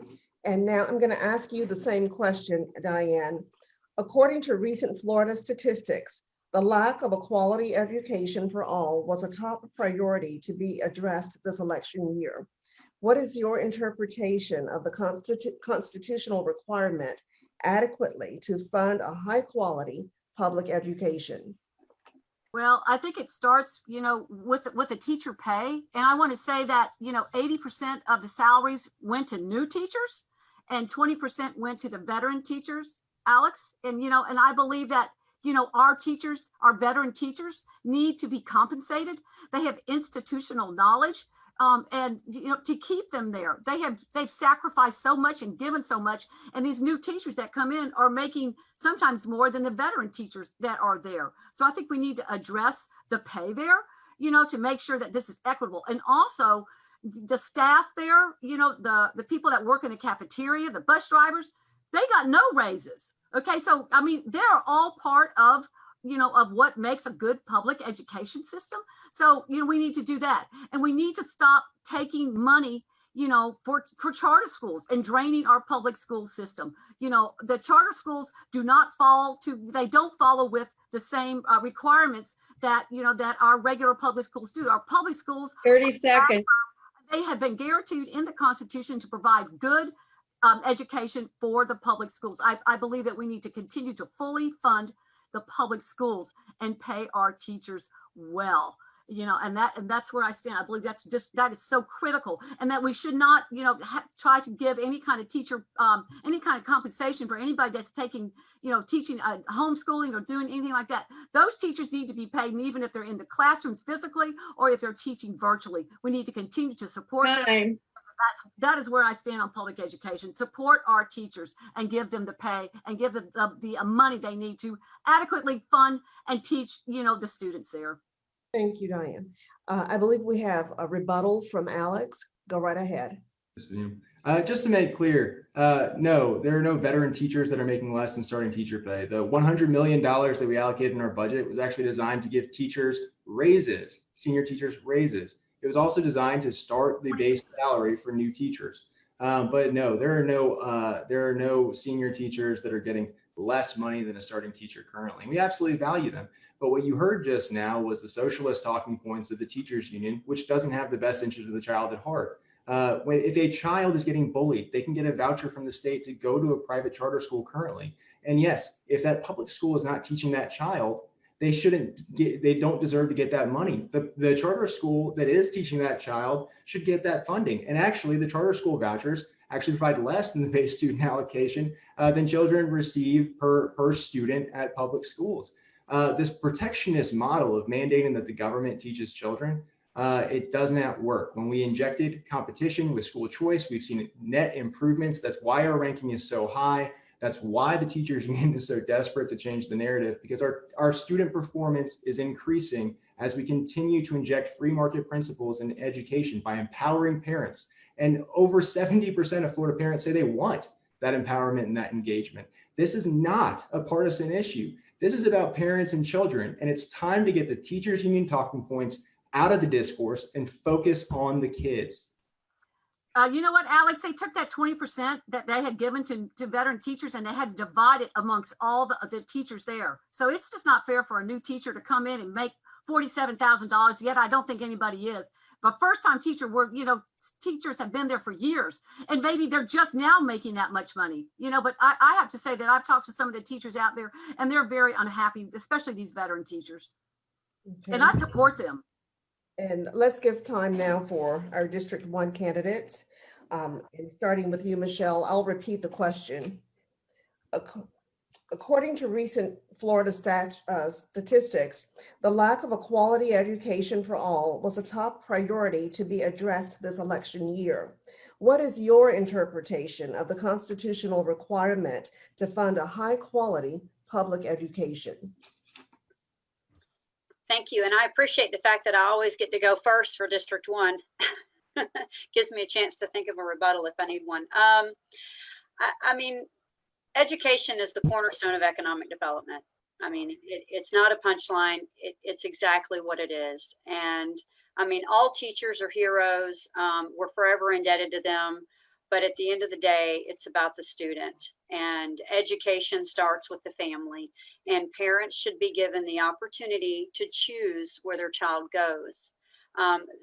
and now I'm going to ask you the same question, Diane. According to recent Florida statistics, the lack of a quality education for all was a top priority to be addressed this election year. What is your interpretation of the constitutional requirement adequately to fund a high quality public education? Well, I think it starts, with the teacher pay. And I want to say that, 80% of the salaries went to new teachers and 20% went to the veteran teachers, Alex. And, and I believe that, our teachers, our veteran teachers need to be compensated. They have institutional knowledge. And to keep them there, they've sacrificed so much and given so much, and these new teachers that come in are making sometimes more than the veteran teachers that are there. So I think we need to address the pay there, to make sure that this is equitable, and also the staff there, the people that work in the cafeteria, the bus drivers, they got no raises. Okay, so I mean, they're all part of what makes a good public education system. So, we need to do that. And we need to stop taking money, for charter schools and draining our public school system. The charter schools they don't follow with the same requirements that, that our regular public schools do. Our public schools, 30 seconds. They have been guaranteed in the Constitution to provide good education for the public schools. I believe that we need to continue to fully fund the public schools and pay our teachers well, and that's where I stand. I believe that is so critical, and that we should not, try to give any kind of teacher, any kind of compensation for anybody that's taking, teaching, homeschooling or doing anything like that. Those teachers need to be paid, and even if they're in the classrooms physically or if they're teaching virtually, we need to continue to support them. That is where I stand on public education. Support our teachers and give them the pay and give them the money they need to adequately fund and teach, the students there. Thank you, Diane. I believe we have a rebuttal from Alex. Go right ahead. Just to make clear, no, there are no veteran teachers that are making less than starting teacher pay. The $100 million that we allocated in our budget was actually designed to give teachers raises, senior teachers raises. It was also designed to start the base salary for new teachers. But no, there are no senior teachers that are getting less money than a starting teacher currently. We absolutely value them. But what you heard just now was the socialist talking points of the teachers union, which doesn't have the best interest of the child at heart. If a child is getting bullied, they can get a voucher from the state to go to a private charter school currently. And yes, if that public school is not teaching that child, they don't deserve to get that money. The charter school that is teaching that child should get that funding. And actually the charter school vouchers actually provide less than the base student allocation than children receive per student at public schools. This protectionist model of mandating that the government teaches children, it does not work. When we injected competition with school choice, we've seen net improvements. That's why our ranking is so high. That's why the teachers union is so desperate to change the narrative, because our student performance is increasing as we continue to inject free market principles in education by empowering parents. And over 70% of Florida parents say they want that empowerment and that engagement. This is not a partisan issue. This is about parents and children, and it's time to get the teachers union talking points out of the discourse and focus on the kids. You know what, Alex, they took that 20% that they had given to veteran teachers and they had to divide it amongst all the teachers there. So it's just not fair for a new teacher to come in and make $47,000, yet I don't think anybody is. But first time teacher teachers have been there for years and maybe they're just now making that much money, but I have to say that I've talked to some of the teachers out there and they're very unhappy, especially these veteran teachers. Okay. And I support them. And let's give time now for our District 1 candidates. And starting with you, Michelle, I'll repeat the question. According to recent Florida statistics, the lack of a quality education for all was a top priority to be addressed this election year. What is your interpretation of the constitutional requirement to fund a high quality public education? Thank you. And I appreciate the fact that I always get to go first for District 1. Gives me a chance to think of a rebuttal if I need one. I mean, education is the cornerstone of economic development. I mean, it's not a punchline. It's exactly what it is. And I mean, all teachers are heroes. We're forever indebted to them. But at the end of the day, it's about the student. And education starts with the family. And parents should be given the opportunity to choose where their child goes.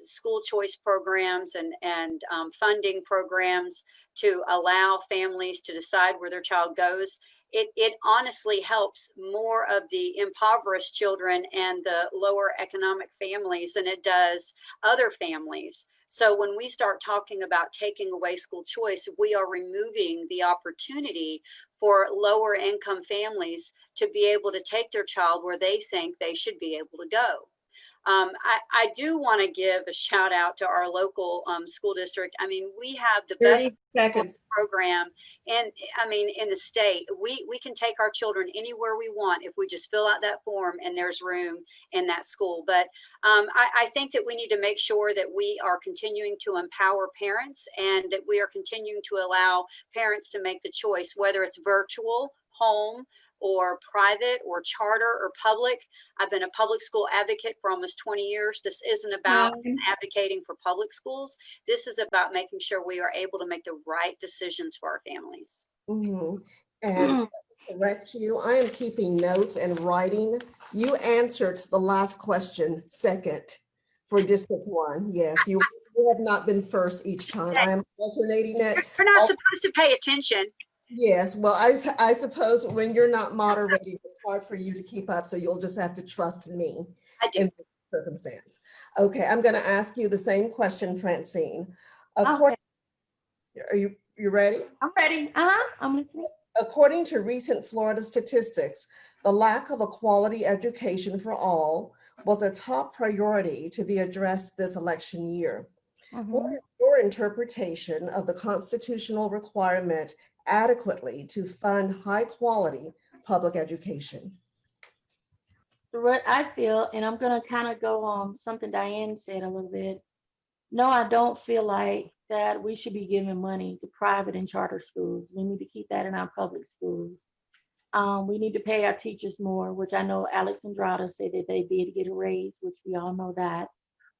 School choice programs and funding programs to allow families to decide where their child goes. It honestly helps more of the impoverished children and the lower economic families than it does other families. So when we start talking about taking away school choice, we are removing the opportunity for lower income families to be able to take their child where they think they should be able to go. I do want to give a shout out to our local school district. I mean, we have the best 30 seconds. program in the state. We can take our children anywhere we want if we just fill out that form and there's room in that school. But I think that we need to make sure that we are continuing to empower parents and that we are continuing to allow parents to make the choice, whether it's virtual, home, or private or charter or public. I've been a public school advocate for almost 20 years. This isn't about advocating for public schools. This is about making sure we are able to make the right decisions for our families. Mm-hmm. And to correct you, I am keeping notes and writing. You answered the last question second for District 1. Yes, you have not been first each time. I am alternating that. You're not supposed to pay attention. Yes, well, I suppose when you're not moderating, it's hard for you to keep up, so you'll just have to trust me in this circumstance. Okay, I'm going to ask you the same question, Francine. Are you ready? I'm ready. I'm listening. According to recent Florida statistics, the lack of a quality education for all was a top priority to be addressed this election year. What is your interpretation of the constitutional requirement adequately to fund high quality public education? What I feel, and I'm going to kind of go on something Diane said a little bit. No, I don't feel like that we should be giving money to private and charter schools. We need to keep that in our public schools. We need to pay our teachers more, which I know Alex Andrada said that they did get a raise, which we all know that.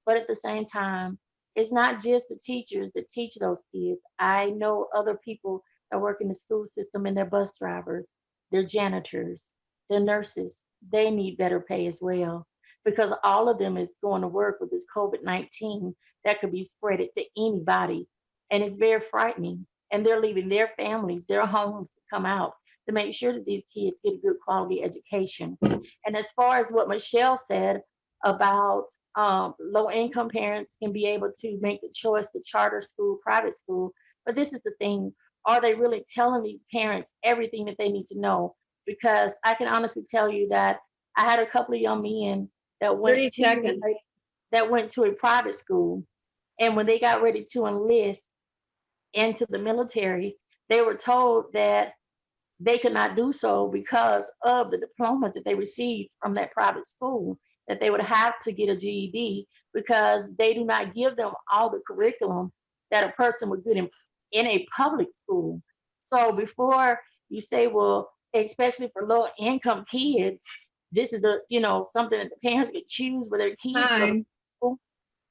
But at the same time, it's not just the teachers that teach those kids. I know other people that work in the school system and they're bus drivers, they're janitors, they're nurses. They need better pay as well, because all of them is going to work with this COVID-19 that could be spread to anybody. And it's very frightening. And they're leaving their families, their homes to come out to make sure that these kids get a good quality education. And as far as what Michelle said about low income parents can be able to make the choice to charter school, private school. But this is the thing. Are they really telling these parents everything that they need to know? Because I can honestly tell you that I had a couple of young men that went to a private school. And when they got ready to enlist into the military, they were told that they could not do so because of the diploma that they received from that private school. that they would have to get a GED because they do not give them all the curriculum that a person would get in a public school. So before you say, well, especially for low income kids, this is the, something that the parents could choose where their kids go to Time. school.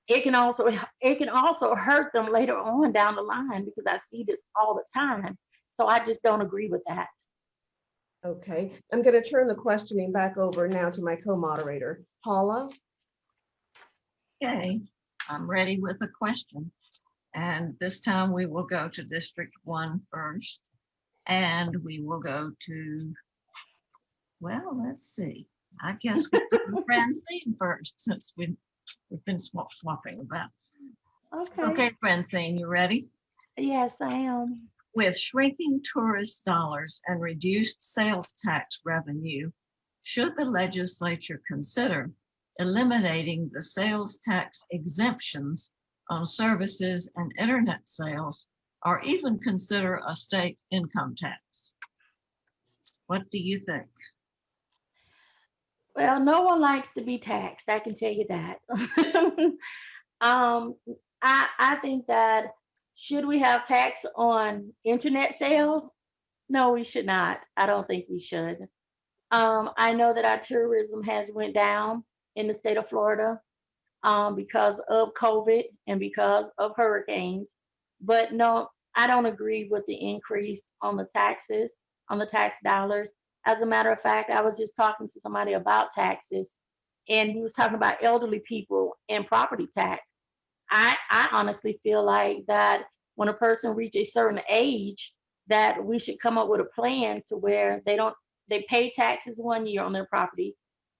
It can also hurt them later on down the line because I see this all the time. So I just don't agree with that. Okay, I'm going to turn the questioning back over now to my co-moderator, Paula. Okay, I'm ready with a question. And this time we will go to District 1 first. And we will go to, well, let's see. I guess we'll go to Francine first since we've been swapping about. Okay, Francine, you ready? Yes, I am. With shrinking tourist dollars and reduced sales tax revenue, should the legislature consider eliminating the sales tax exemptions on services and internet sales, or even consider a state income tax? What do you think? Well, no one likes to be taxed. I can tell you that. I think that should we have tax on internet sales? No, we should not. I don't think we should. I know that our tourism has went down in the state of Florida because of COVID and because of hurricanes. But no, I don't agree with the increase on the taxes, on the tax dollars. As a matter of fact, I was just talking to somebody about taxes, and he was talking about elderly people and property tax. I honestly feel like that when a person reaches a certain age, that we should come up with a plan to where they pay taxes 1 year on their property,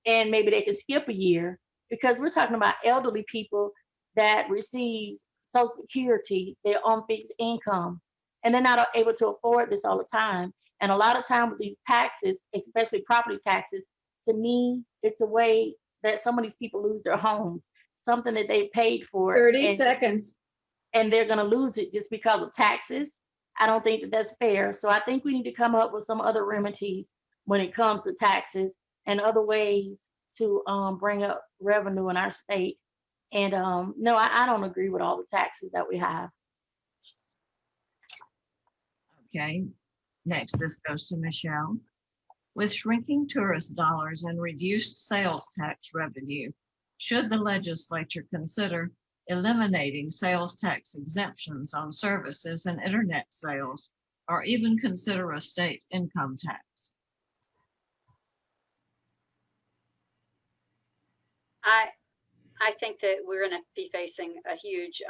and maybe they can skip a year, because we're talking about elderly people that receives Social Security, they're on fixed income, and they're not able to afford this all the time. And a lot of time with these taxes, especially property taxes, to me, it's a way that some of these people lose their homes, something that they paid for. 30 seconds. And they're going to lose it just because of taxes. I don't think that that's fair. So I think we need to come up with some other remedies when it comes to taxes and other ways to bring up revenue in our state. And no, I don't agree with all the taxes that we have. Okay, next, this goes to Michelle. With shrinking tourist dollars and reduced sales tax revenue, should the legislature consider eliminating sales tax exemptions on services and internet sales, or even consider a state income tax? I think that we're going to be facing a huge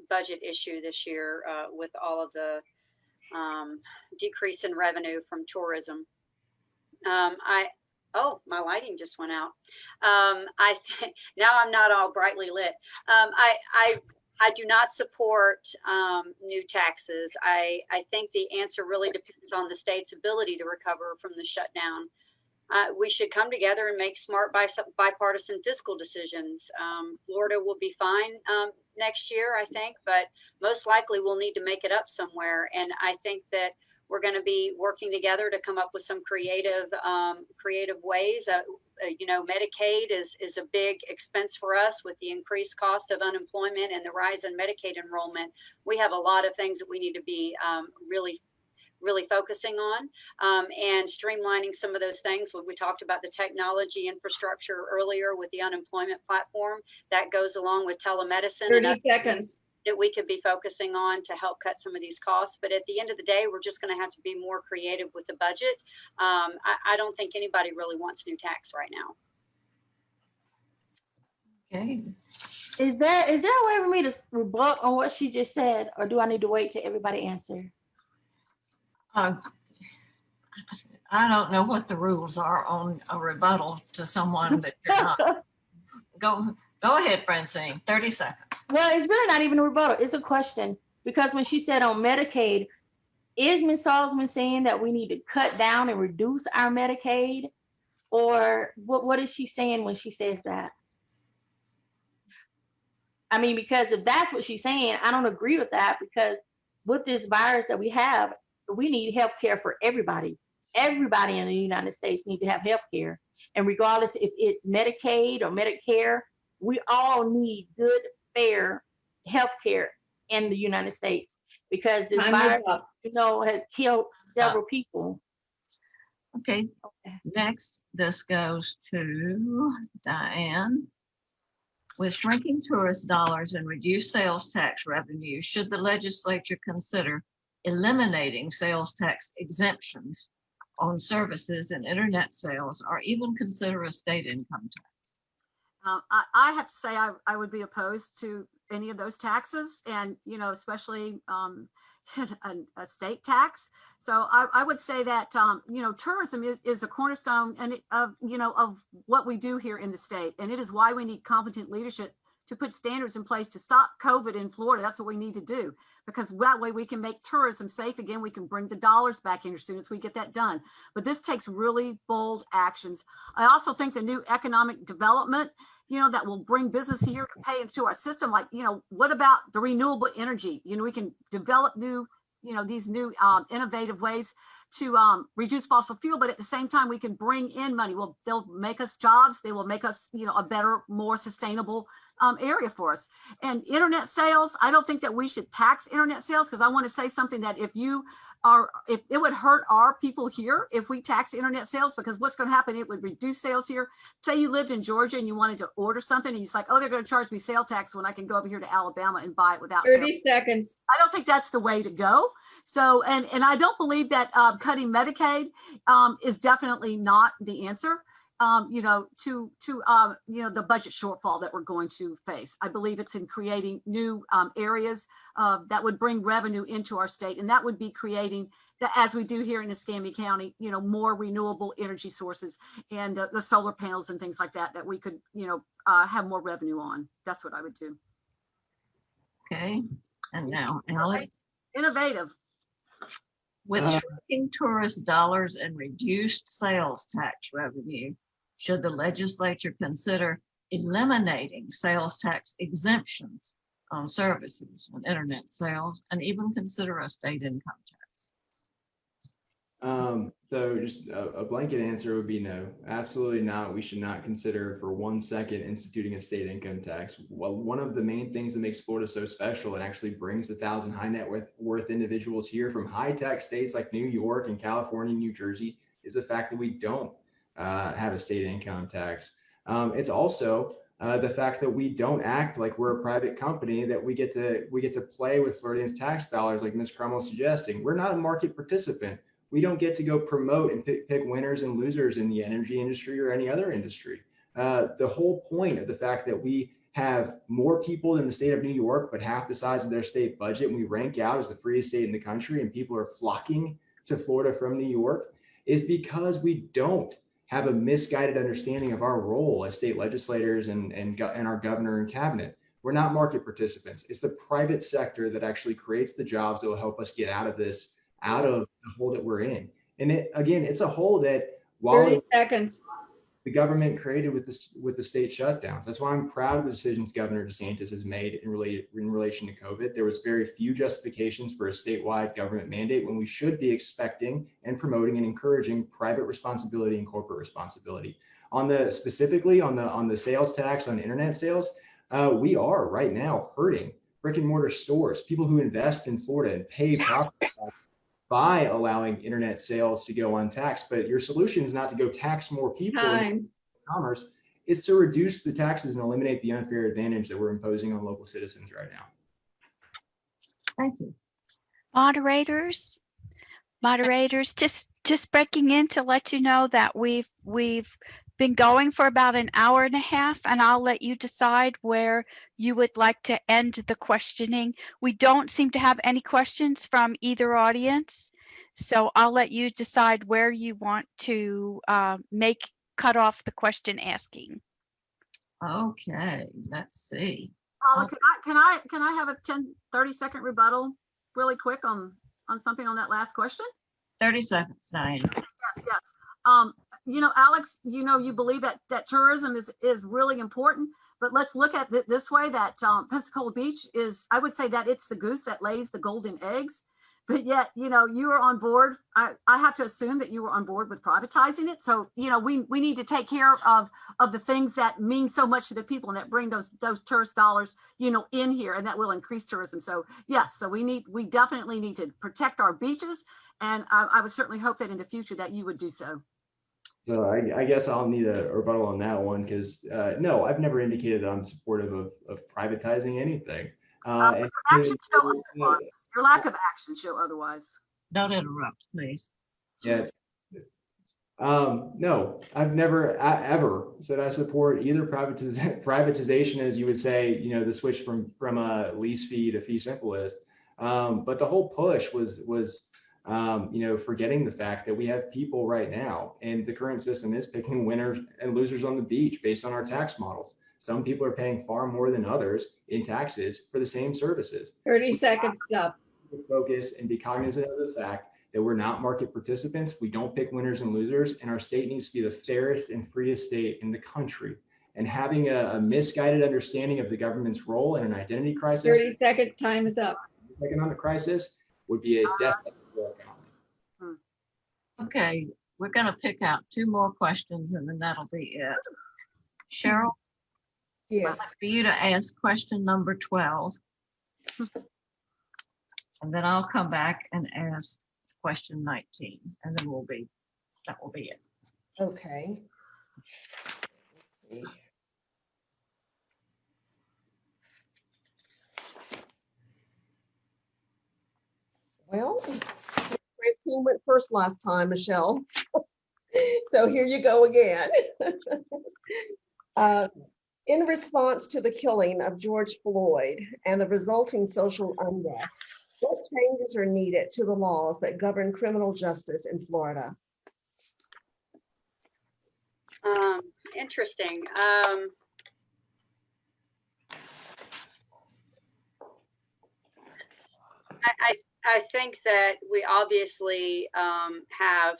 budget issue this year with all of the decrease in revenue from tourism. Oh, my lighting just went out. Now I'm not all brightly lit. I do not support new taxes. I think the answer really depends on the state's ability to recover from the shutdown. We should come together and make smart bipartisan fiscal decisions. Florida will be fine next year, I think, but most likely we'll need to make it up somewhere. And I think that we're going to be working together to come up with some creative ways. Medicaid is a big expense for us with the increased cost of unemployment and the rise in Medicaid enrollment. We have a lot of things that we need to be really focusing on and streamlining some of those things. When we talked about the technology infrastructure earlier with the unemployment platform, that goes along with telemedicine. 30 seconds. That we could be focusing on to help cut some of these costs. But at the end of the day, we're just going to have to be more creative with the budget. I don't think anybody really wants new tax right now. Okay. Is there a way for me to rebut on what she just said, or do I need to wait till everybody answer? I don't know what the rules are on a rebuttal to someone that you're not. Go ahead, Francine, 30 seconds. Well, it's really not even a rebuttal. It's a question, because when she said on Medicaid, is Ms. Salzman saying that we need to cut down and reduce our Medicaid? Or what is she saying when she says that? I mean, because if that's what she's saying, I don't agree with that, because with this virus that we have, we need health care for everybody. everybody in the United States need to have health care. And regardless if it's Medicaid or Medicare, we all need good, fair health care in the United States, because this Time is virus, up. has killed several people. Okay, Okay. next, this goes to Diane. With shrinking tourist dollars and reduced sales tax revenue, should the legislature consider eliminating sales tax exemptions on services and internet sales, or even consider a state income tax? I have to say, I would be opposed to any of those taxes, and, especially a state tax. So I would say that, tourism is a cornerstone of what we do here in the state. And it is why we need competent leadership to put standards in place to stop COVID in Florida. That's what we need to do, because that way we can make tourism safe again. We can bring the dollars back in as soon as we get that done. But this takes really bold actions. I also think the new economic development, that will bring business here to pay into our system. Like, what about the renewable energy? We can develop new, these new innovative ways to reduce fossil fuel, but at the same time, we can bring in money. Well, they'll make us jobs. They will make us, a better, more sustainable area for us. And internet sales, I don't think that we should tax internet sales, because I want to say something that if it would hurt our people here if we tax internet sales, because what's going to happen, it would reduce sales here. Say you lived in Georgia and you wanted to order something and it's like, oh, they're going to charge me sales tax when I can go over here to Alabama and buy it without 30 seconds. I don't think that's the way to go. So, and I don't believe that cutting Medicaid is definitely not the answer. To the budget shortfall that we're going to face. I believe it's in creating new areas that would bring revenue into our state, and that would be creating, as we do here in Escambia County, more renewable energy sources and the solar panels and things like that we could, have more revenue on. That's what I would do. Okay, and now Alex. Innovative. With shrinking tourist dollars and reduced sales tax revenue, should the legislature consider eliminating sales tax exemptions on services and internet sales, and even consider a state income tax? So just a blanket answer would be no, absolutely not. We should not consider for 1 second instituting a state income tax. Well, one of the main things that makes Florida so special and actually brings 1,000 high net worth individuals here from high tech states like New York and California, New Jersey, is the fact that we don't have a state income tax. It's also the fact that we don't act like we're a private company, that we get to play with Floridians' tax dollars, like Ms. Crummell is suggesting. We're not a market participant. We don't get to go promote and pick winners and losers in the energy industry or any other industry. The whole point of the fact that we have more people in the state of New York, but half the size of their state budget, and we rank out as the freest state in the country, and people are flocking to Florida from New York, is because we don't have a misguided understanding of our role as state legislators and our governor and cabinet. We're not market participants. It's the private sector that actually creates the jobs that will help us get out of the hole that we're in. And it's a hole that, while 30 seconds. the government created with the state shutdowns. That's why I'm proud of the decisions Governor DeSantis has made in relation to COVID. There was very few justifications for a statewide government mandate, when we should be expecting and promoting and encouraging private responsibility and corporate responsibility. Specifically on the sales tax on internet sales, we are right now hurting brick and mortar stores, people who invest in Florida and pay property tax, by allowing internet sales to go untaxed. But your solution is not to go tax more people in commerce. It's to reduce the taxes and eliminate the unfair advantage that we're imposing on local citizens right now. Thank you. Moderators, just breaking in to let you know that we've been going for about an hour and a half, and I'll let you decide where you would like to end the questioning. We don't seem to have any questions from either audience, so I'll let you decide where you want to cut off the question asking. Okay, let's see. Paula, can I have a 30 second rebuttal really quick on something on that last question? 30 seconds, Diane. Yes. Alex, you believe that tourism is really important, but let's look at it this way, that Pensacola Beach is, I would say that it's the goose that lays the golden eggs, but yet, you were on board. I have to assume that you were on board with privatizing it. So, we need to take care of the things that mean so much to the people and that bring those tourist dollars, in here, and that will increase tourism. So yes, so we definitely need to protect our beaches. And I would certainly hope that in the future that you would do so. So I guess I'll need a rebuttal on that one because no, I've never indicated that I'm supportive of privatizing anything. Your actions show otherwise. Your lack of action show otherwise. Don't interrupt, please. Yeah. No, I've never ever said I support either privatization, as you would say, the switch from a lease fee to fee simple is. But the whole push was forgetting the fact that we have people right now, and the current system is picking winners and losers on the beach based on our tax models. Some people are paying far more than others in taxes for the same services. 30 seconds up. Focus and be cognizant of the fact that we're not market participants. We don't pick winners and losers, and our state needs to be the fairest and freest state in the country. And having a misguided understanding of the government's role in an identity crisis, 30 seconds, time is up. Economic crisis would be a death for our economy. Okay, we're going to pick out 2 more questions and then that'll be it. Cheryl, I'd Yes. like for you to ask question number 12. And then I'll come back and ask question 19, and then that will be it. Okay. Let's see. Well, Francine went first last time, Michelle. So here you go again. In response to the killing of George Floyd and the resulting social unrest, what changes are needed to the laws that govern criminal justice in Florida? Interesting. I think that we obviously have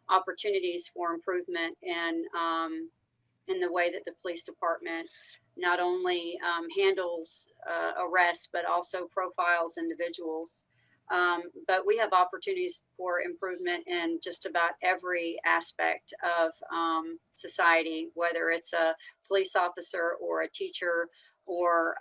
opportunities for improvement in the way that the police department not only handles arrests, but also profiles individuals. But we have opportunities for improvement in just about every aspect of society, whether it's a police officer or a teacher or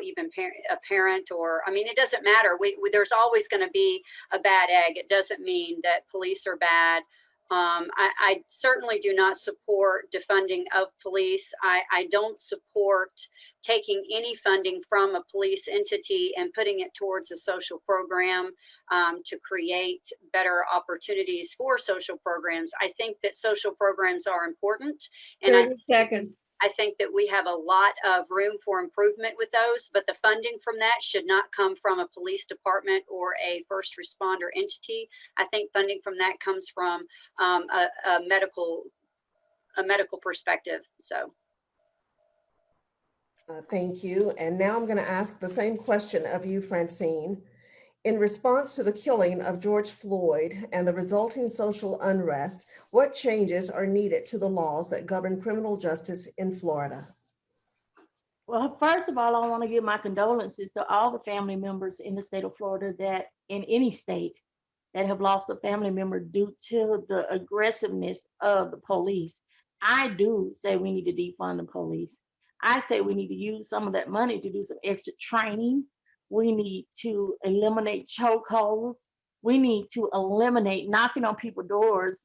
even a parent, or it doesn't matter. There's always going to be a bad egg. It doesn't mean that police are bad. I certainly do not support defunding of police. I don't support taking any funding from a police entity and putting it towards a social program to create better opportunities for social programs. I think that social programs are important, and 30 seconds. I think that we have a lot of room for improvement with those, but the funding from that should not come from a police department or a first responder entity. I think funding from that comes from a medical perspective. So. Thank you. And now I'm going to ask the same question of you, Francine. In response to the killing of George Floyd and the resulting social unrest, what changes are needed to the laws that govern criminal justice in Florida? Well, first of all, I want to give my condolences to all the family members in the state of Florida that in any state that have lost a family member due to the aggressiveness of the police. I do say we need to defund the police. I say we need to use some of that money to do some extra training. We need to eliminate chokeholds. We need to eliminate knocking on people's doors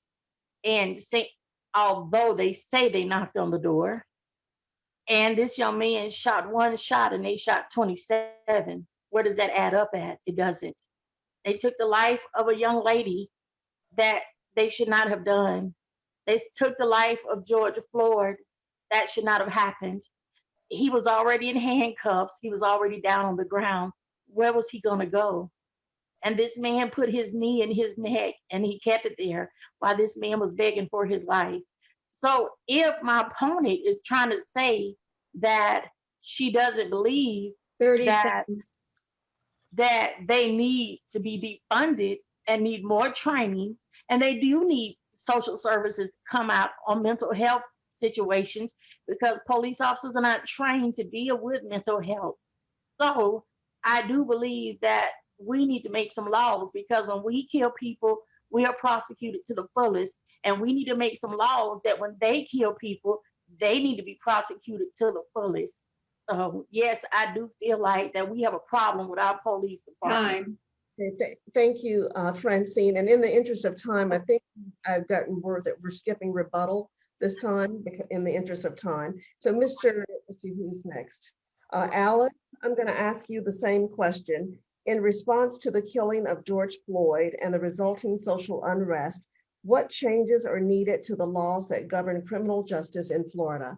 and say, although they say they knocked on the door, and this young man shot one shot and they shot 27. Where does that add up at? It doesn't. They took the life of a young lady that they should not have done. They took the life of George Floyd. That should not have happened. He was already in handcuffs. He was already down on the ground. Where was he going to go? And this man put his knee in his neck and he kept it there while this man was begging for his life. So if my opponent is trying to say that she doesn't believe 30 that, seconds. that they need to be defunded and need more training, and they do need social services to come out on mental health situations because police officers are not trained to deal with mental health. So I do believe that we need to make some laws, because when we kill people, we are prosecuted to the fullest. And we need to make some laws that when they kill people, they need to be prosecuted to the fullest. So yes, I do feel like that we have a problem with our police department. Time. Okay, thank you, Francine. And in the interest of time, I think I've gotten word that we're skipping rebuttal this time in the interest of time. So let's see who's next. Alan, I'm going to ask you the same question. In response to the killing of George Floyd and the resulting social unrest, what changes are needed to the laws that govern criminal justice in Florida?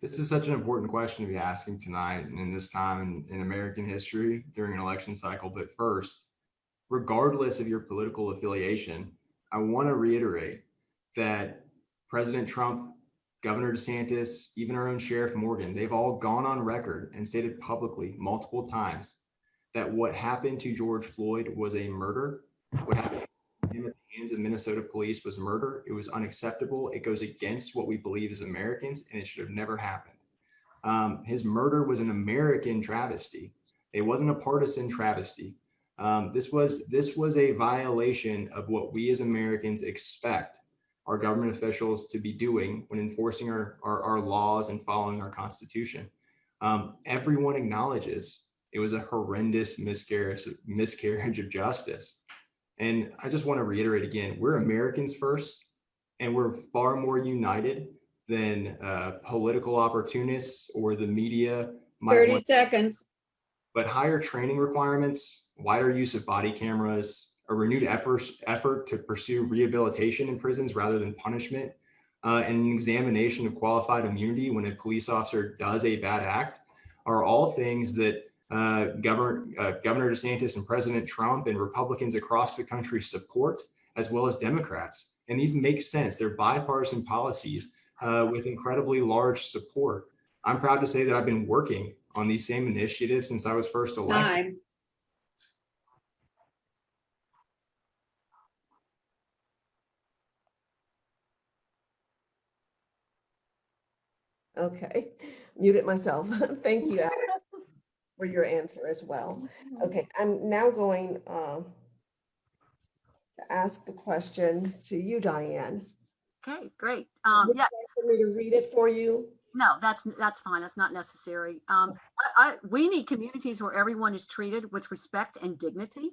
This is such an important question to be asking tonight and in this time in American history during an election cycle. But first, regardless of your political affiliation, I want to reiterate that President Trump, Governor DeSantis, even our own Sheriff Morgan, they've all gone on record and stated publicly multiple times that what happened to George Floyd was a murder. What happened to him at the hands of Minnesota police was murder. It was unacceptable. It goes against what we believe as Americans, and it should have never happened. His murder was an American travesty. It wasn't a partisan travesty. This was a violation of what we as Americans expect our government officials to be doing when enforcing our laws and following our Constitution. Everyone acknowledges it was a horrendous miscarriage of justice. And I just want to reiterate again, we're Americans first, and we're far more united than political opportunists or the media might 30 want. seconds. But higher training requirements, wider use of body cameras, a renewed effort to pursue rehabilitation in prisons rather than punishment, and an examination of qualified immunity when a police officer does a bad act are all things that Governor DeSantis and President Trump and Republicans across the country support, as well as Democrats. And these make sense. They're bipartisan policies with incredibly large support. I'm proud to say that I've been working on these same initiatives since I was first elected. Time. Okay, muted myself. Thank you, Alex, for your answer as well. Okay, I'm now going to ask the question to you, Diane. Okay, great. Would you Yeah, like for me to read it for you? no, that's fine. That's not necessary. We need communities where everyone is treated with respect and dignity.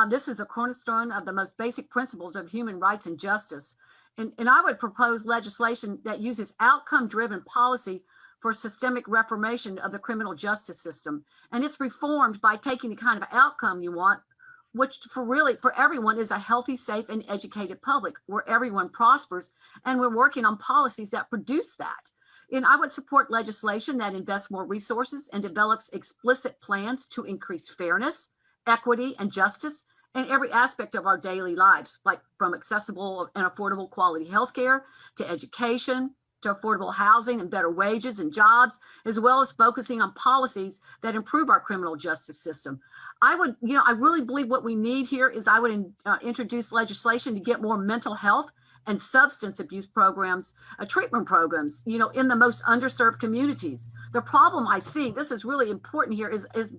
This is a cornerstone of the most basic principles of human rights and justice. And I would propose legislation that uses outcome-driven policy for systemic reformation of the criminal justice system. And it's reformed by taking the kind of outcome you want, which for everyone is a healthy, safe, and educated public where everyone prospers. And we're working on policies that produce that. And I would support legislation that invests more resources and develops explicit plans to increase fairness, equity, and justice in every aspect of our daily lives, like from accessible and affordable quality healthcare to education, to affordable housing and better wages and jobs, as well as focusing on policies that improve our criminal justice system. I really believe what we need here is I would introduce legislation to get more mental health and substance abuse programs, treatment programs, in the most underserved communities. The problem I see, this is really important here,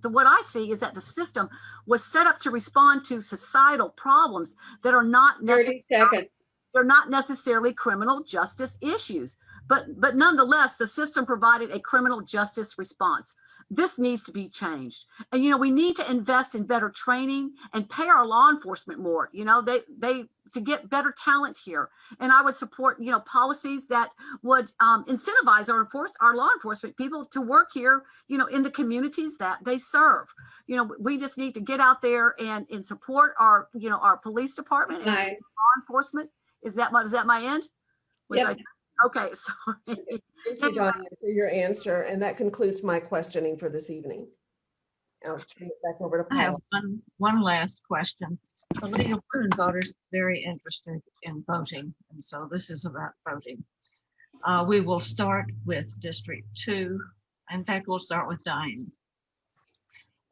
what I see is that the system was set up to respond to societal problems that are not 30 seconds. They're not necessarily criminal justice issues, but nonetheless, the system provided a criminal justice response. This needs to be changed. And, we need to invest in better training and pay our law enforcement more, to get better talent here. And I would support, policies that would incentivize our law enforcement people to work here, in the communities that they serve. We just need to get out there and support our police department and Time. law enforcement. Is that my end? Yep. Okay, sorry. Thank you, Diane, for your answer. And that concludes my questioning for this evening. I'll turn it back over to I have Paula. one last question. The League of Women Voters is very interested in voting, and so this is about voting. We will start with District 2. In fact, we'll start with Diane.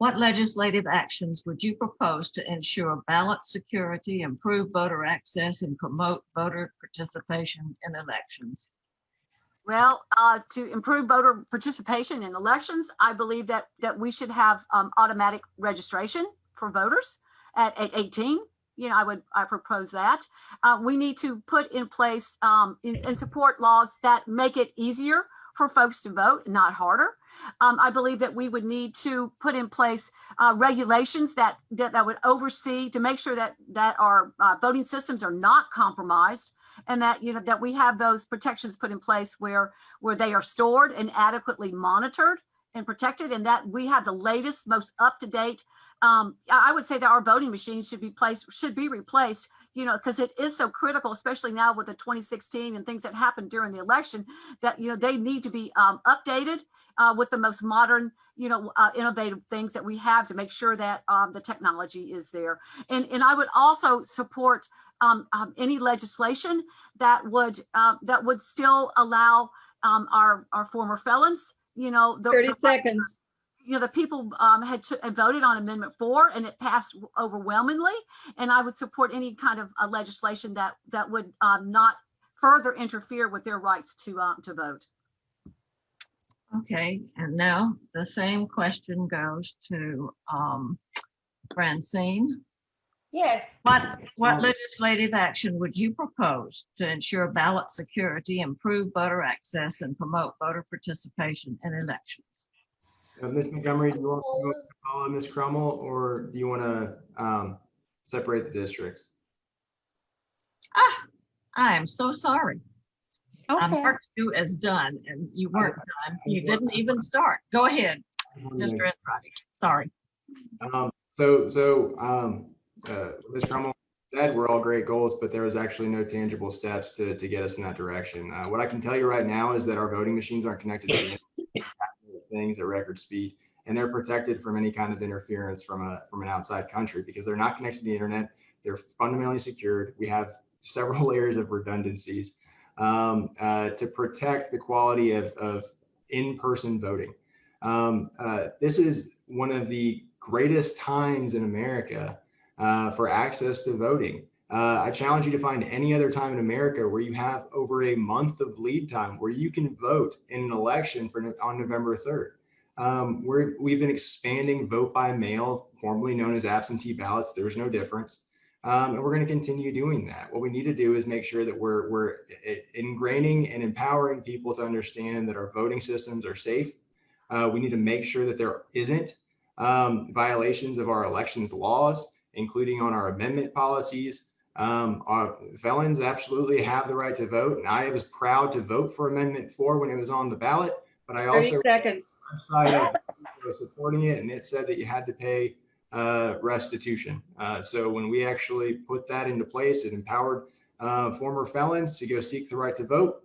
What legislative actions would you propose to ensure ballot security, improve voter access, and promote voter participation in elections? Well, to improve voter participation in elections, I believe that we should have automatic registration for voters at 18. You know, I propose that. We need to put in place and support laws that make it easier for folks to vote, not harder. I believe that we would need to put in place regulations that would oversee to make sure that our voting systems are not compromised, and that that we have those protections put in place where they are stored and adequately monitored and protected, and that we have the latest, most up-to-date. I would say that our voting machines should be replaced, because it is so critical, especially now with the 2016 and things that happened during the election, that they need to be updated with the most modern, innovative things that we have to make sure that the technology is there. And I would also support any legislation that would still allow our former felons, 30 seconds. The people had voted on Amendment 4, and it passed overwhelmingly. And I would support any kind of legislation that would not further interfere with their rights to vote. Okay, and now the same question goes to Francine. Yes. What legislative action would you propose to ensure ballot security, improve voter access, and promote voter participation in elections? Ms. Montgomery, do you want to follow Ms. Crummell, or do you want to separate the districts? I am so sorry. Okay. Part 2 is done, and you weren't done. You didn't even start. Go ahead, Mr. Andrade. Sorry. Ms. Crummell said we're all great goals, but there was actually no tangible steps to get us in that direction. What I can tell you right now is that our voting machines aren't connected to the internet, things at record speed, and they're protected from any kind of interference from an outside country because they're not connected to the internet. They're fundamentally secured. We have several layers of redundancies to protect the quality of in-person voting. This is one of the greatest times in America for access to voting. I challenge you to find any other time in America where you have over a month of lead time where you can vote in an election on November 3rd. We've been expanding vote by mail, formerly known as absentee ballots. There's no difference. And we're going to continue doing that. What we need to do is make sure that we're ingraining and empowering people to understand that our voting systems are safe. We need to make sure that there isn't violations of our elections laws, including on our amendment policies. Our felons absolutely have the right to vote, and I was proud to vote for Amendment 4 when it was on the ballot, but I also 30 seconds. website was supporting it, and it said that you had to pay restitution. So when we actually put that into place, it empowered former felons to go seek the right to vote.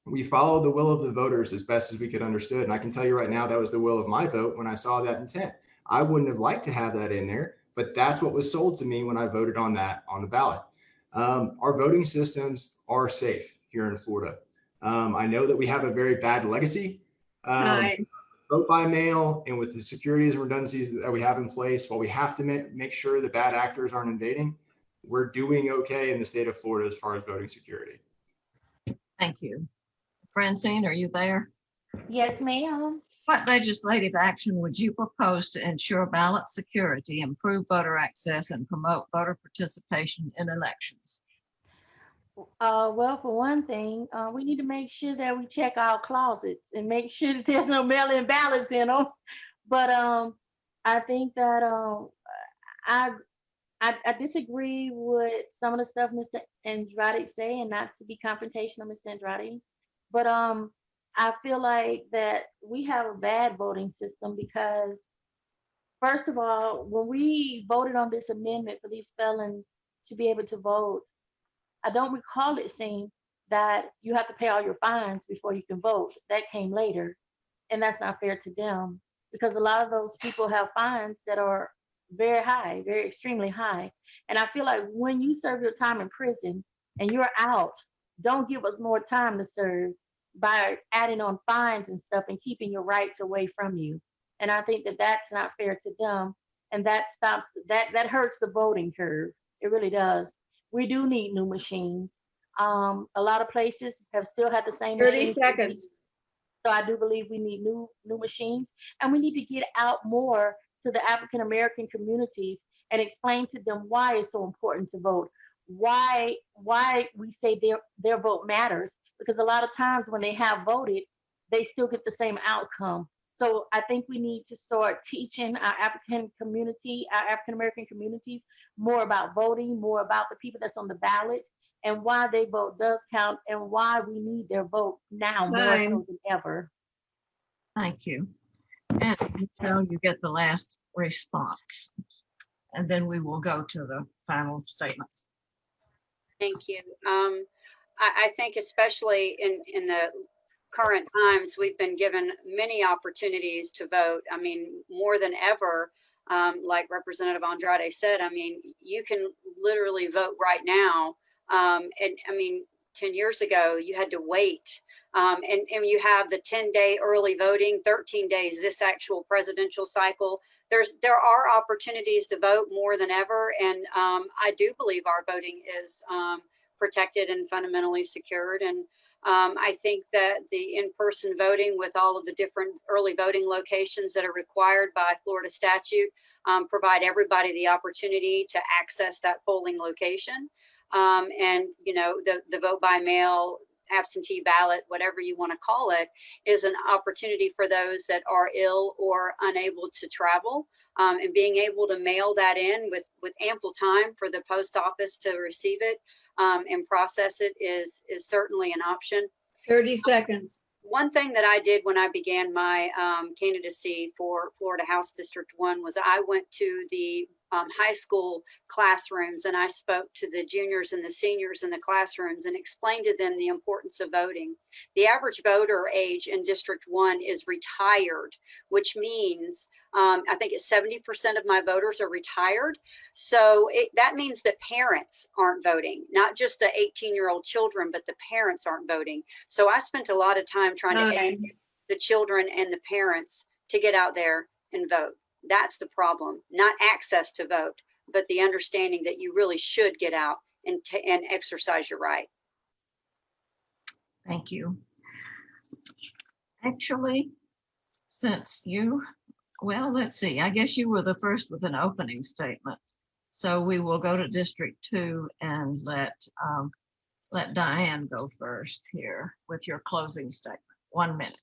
We followed the will of the voters as best as we could understood. And I can tell you right now, that was the will of my vote when I saw that intent. I wouldn't have liked to have that in there, but that's what was sold to me when I voted on that on the ballot. Our voting systems are safe here in Florida. I know that we have a very bad legacy. Vote by mail and with the securities and redundancies that we have in place, while we have to make sure the bad actors aren't invading, we're doing okay in the state of Florida as far as voting security. Thank you. Francine, are you there? Yes, ma'am. What legislative action would you propose to ensure ballot security, improve voter access, and promote voter participation in elections? Well, for one thing, we need to make sure that we check our closets and make sure that there's no mail-in ballots in them. But I think that I disagree with some of the stuff Mr. Andrade say, and not to be confrontational, Mr. Andrade. But I feel like that we have a bad voting system because, first of all, when we voted on this amendment for these felons to be able to vote, I don't recall it saying that you have to pay all your fines before you can vote. That came later, and that's not fair to them because a lot of those people have fines that are very high, very extremely high. And I feel like when you serve your time in prison and you're out, don't give us more time to serve by adding on fines and stuff and keeping your rights away from you. And I think that that's not fair to them, and that stops that hurts the voting curve. It really does. We do need new machines. A lot of places have still had the same 30 machines. seconds. So I do believe we need new machines, and we need to get out more to the African American communities and explain to them why it's so important to vote, why we say their vote matters, because a lot of times when they have voted, they still get the same outcome. So I think we need to start teaching our African American communities more about voting, more about the people that's on the ballot, and why their vote does count, and why we need their vote now more Time. so than ever. Thank you. And Michelle, you get the last response. And then we will go to the final statements. Thank you. I think especially in the current times, we've been given many opportunities to vote. I mean, more than ever, like Representative Andrade said, I mean, you can literally vote right now. And I mean, 10 years ago, you had to wait. And you have the 10-day early voting, 13 days, this actual presidential cycle. There are opportunities to vote more than ever. And I do believe our voting is protected and fundamentally secured. And I think that the in-person voting with all of the different early voting locations that are required by Florida statute provide everybody the opportunity to access that polling location. And, you know, the vote by mail, absentee ballot, whatever you want to call it, is an opportunity for those that are ill or unable to travel, and being able to mail that in with ample time for the post office to receive it and process it is certainly an option. 30 seconds. One thing that I did when I began my candidacy for Florida House District 1 was I went to the high school classrooms, and I spoke to the juniors and the seniors in the classrooms and explained to them the importance of voting. The average voter age in District 1 is retired, which means I think it's 70% of my voters are retired. So that means that parents aren't voting, not just the 18-year-old children, but the parents aren't voting. So I spent a lot of time trying to educate the children and the parents to get out there and vote. That's the problem, not access to vote, but the understanding that you really should get out and exercise your right. Thank you. Actually, since well, let's see, I guess you were the first with an opening statement. So we will go to District 2 and let Diane go first here with your closing statement. 1 minute.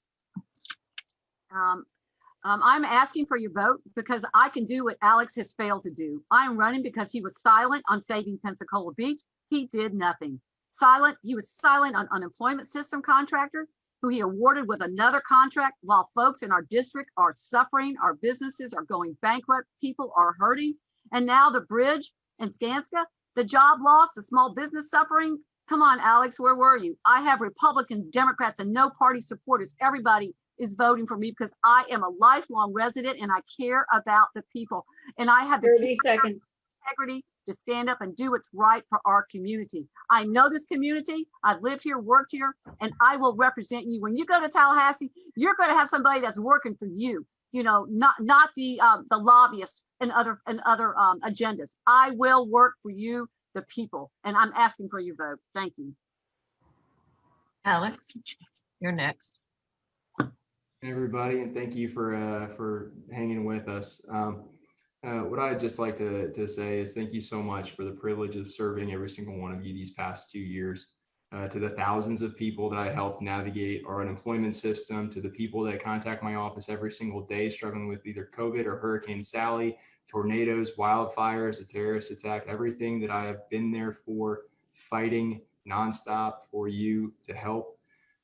I'm asking for your vote because I can do what Alex has failed to do. I'm running because he was silent on saving Pensacola Beach. He did nothing. He was silent on unemployment system contractor, who he awarded with another contract while folks in our district are suffering. Our businesses are going bankrupt. People are hurting. And now the bridge in Skanska, the job loss, the small business suffering. Come on, Alex, where were you? I have Republican, Democrats, and no party supporters. Everybody is voting for me because I am a lifelong resident and I care about the people. And I have the 30 seconds. integrity to stand up and do what's right for our community. I know this community. I've lived here, worked here, and I will represent you. When you go to Tallahassee, you're going to have somebody that's working for you. You know, not the lobbyists and other agendas. I will work for you, the people, and I'm asking for your vote. Thank you. Alex, you're next. Everybody, and thank you for hanging with us. What I'd just like to say is thank you so much for the privilege of serving every single one of you these past 2 years. To the thousands of people that I helped navigate our unemployment system, to the people that contact my office every single day struggling with either COVID or Hurricane Sally, tornadoes, wildfires, a terrorist attack, everything that I have been there for, fighting nonstop for you to help.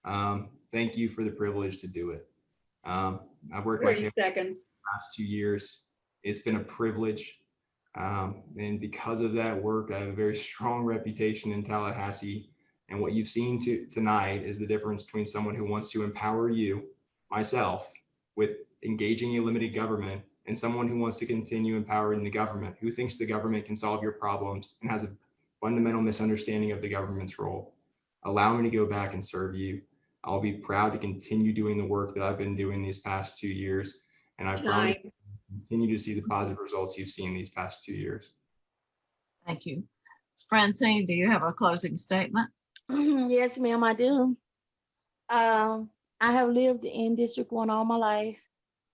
Thank you for the privilege to do it. I've worked my 30 seconds. last 2 years. It's been a privilege. And because of that work, I have a very strong reputation in Tallahassee. And what you've seen tonight is the difference between someone who wants to empower you, myself, with engaging a limited government, and someone who wants to continue empowering the government, who thinks the government can solve your problems and has a fundamental misunderstanding of the government's role. Allow me to go back and serve you. I'll be proud to continue doing the work that I've been doing these past 2 years. And I promise to continue to see the positive results you've seen these past 2 years. Thank you. Francine, do you have a closing statement? Yes, ma'am, I do. I have lived in District 1 all my life.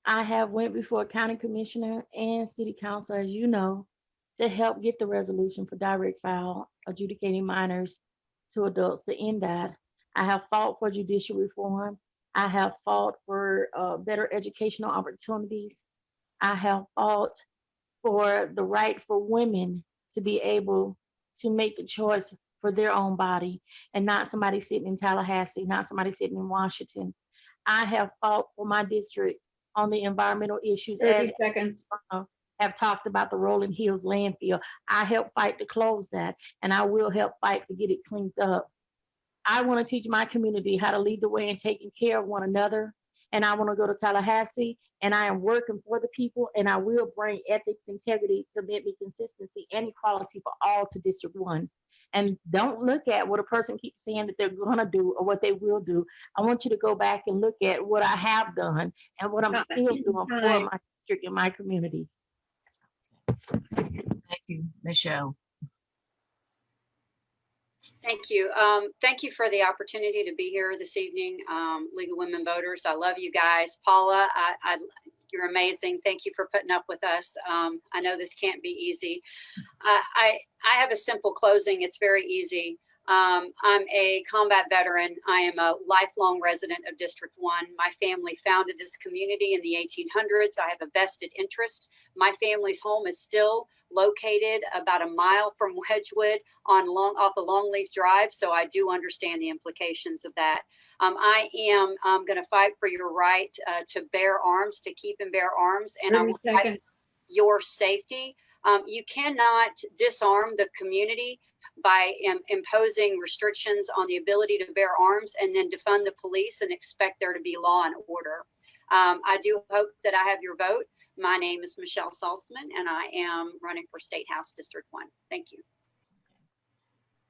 I have went before county commissioner and city council, as you know, to help get the resolution for direct file adjudicating minors to adults to end that. I have fought for judicial reform. I have fought for better educational opportunities. I have fought for the right for women to be able to make the choice for their own body and not somebody sitting in Tallahassee, not somebody sitting in Washington. I have fought for my district on the environmental issues 30 as seconds. have talked about the Rolling Hills landfill. I helped fight to close that, and I will help fight to get it cleaned up. I want to teach my community how to lead the way in taking care of one another. And I want to go to Tallahassee, and I am working for the people, and I will bring ethics, integrity, commitment, consistency, and equality for all to District 1. And don't look at what a person keeps saying that they're going to do or what they will do. I want you to go back and look at what I have done and what I'm still doing for my district and my community. Thank you, Michelle. Thank you. Thank you for the opportunity to be here this evening. League of Women Voters, I love you guys. Paula, you're amazing. Thank you for putting up with us. I know this can't be easy. I have a simple closing. It's very easy. I'm a combat veteran. I am a lifelong resident of District 1. My family founded this community in the 1800s. I have a vested interest. My family's home is still located about a mile from Wedgwood off the Longleaf Drive, so I do understand the implications of that. I am going to fight for your right to bear arms, to keep and bear arms, and I will fight your safety. You cannot disarm the community by imposing restrictions on the ability to bear arms and then defund the police and expect there to be law and order. I do hope that I have your vote. My name is Michelle Salzman, and I am running for State House District 1. Thank you.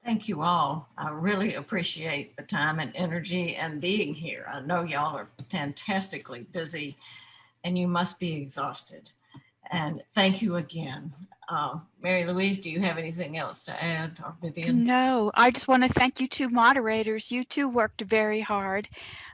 Thank you all. I really appreciate the time and energy and being here. I know y'all are fantastically busy and you must be exhausted. And thank you again. Mary Louise, do you have anything else to add, or Vivian? No, I just want to thank you two moderators. You two worked very hard.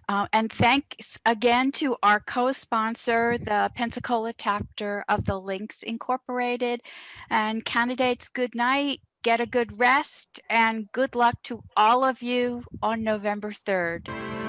And thanks again to our co-sponsor, the Pensacola chapter of the Links Incorporated. And candidates, good night, get a good rest, and good luck to all of you on November 3rd.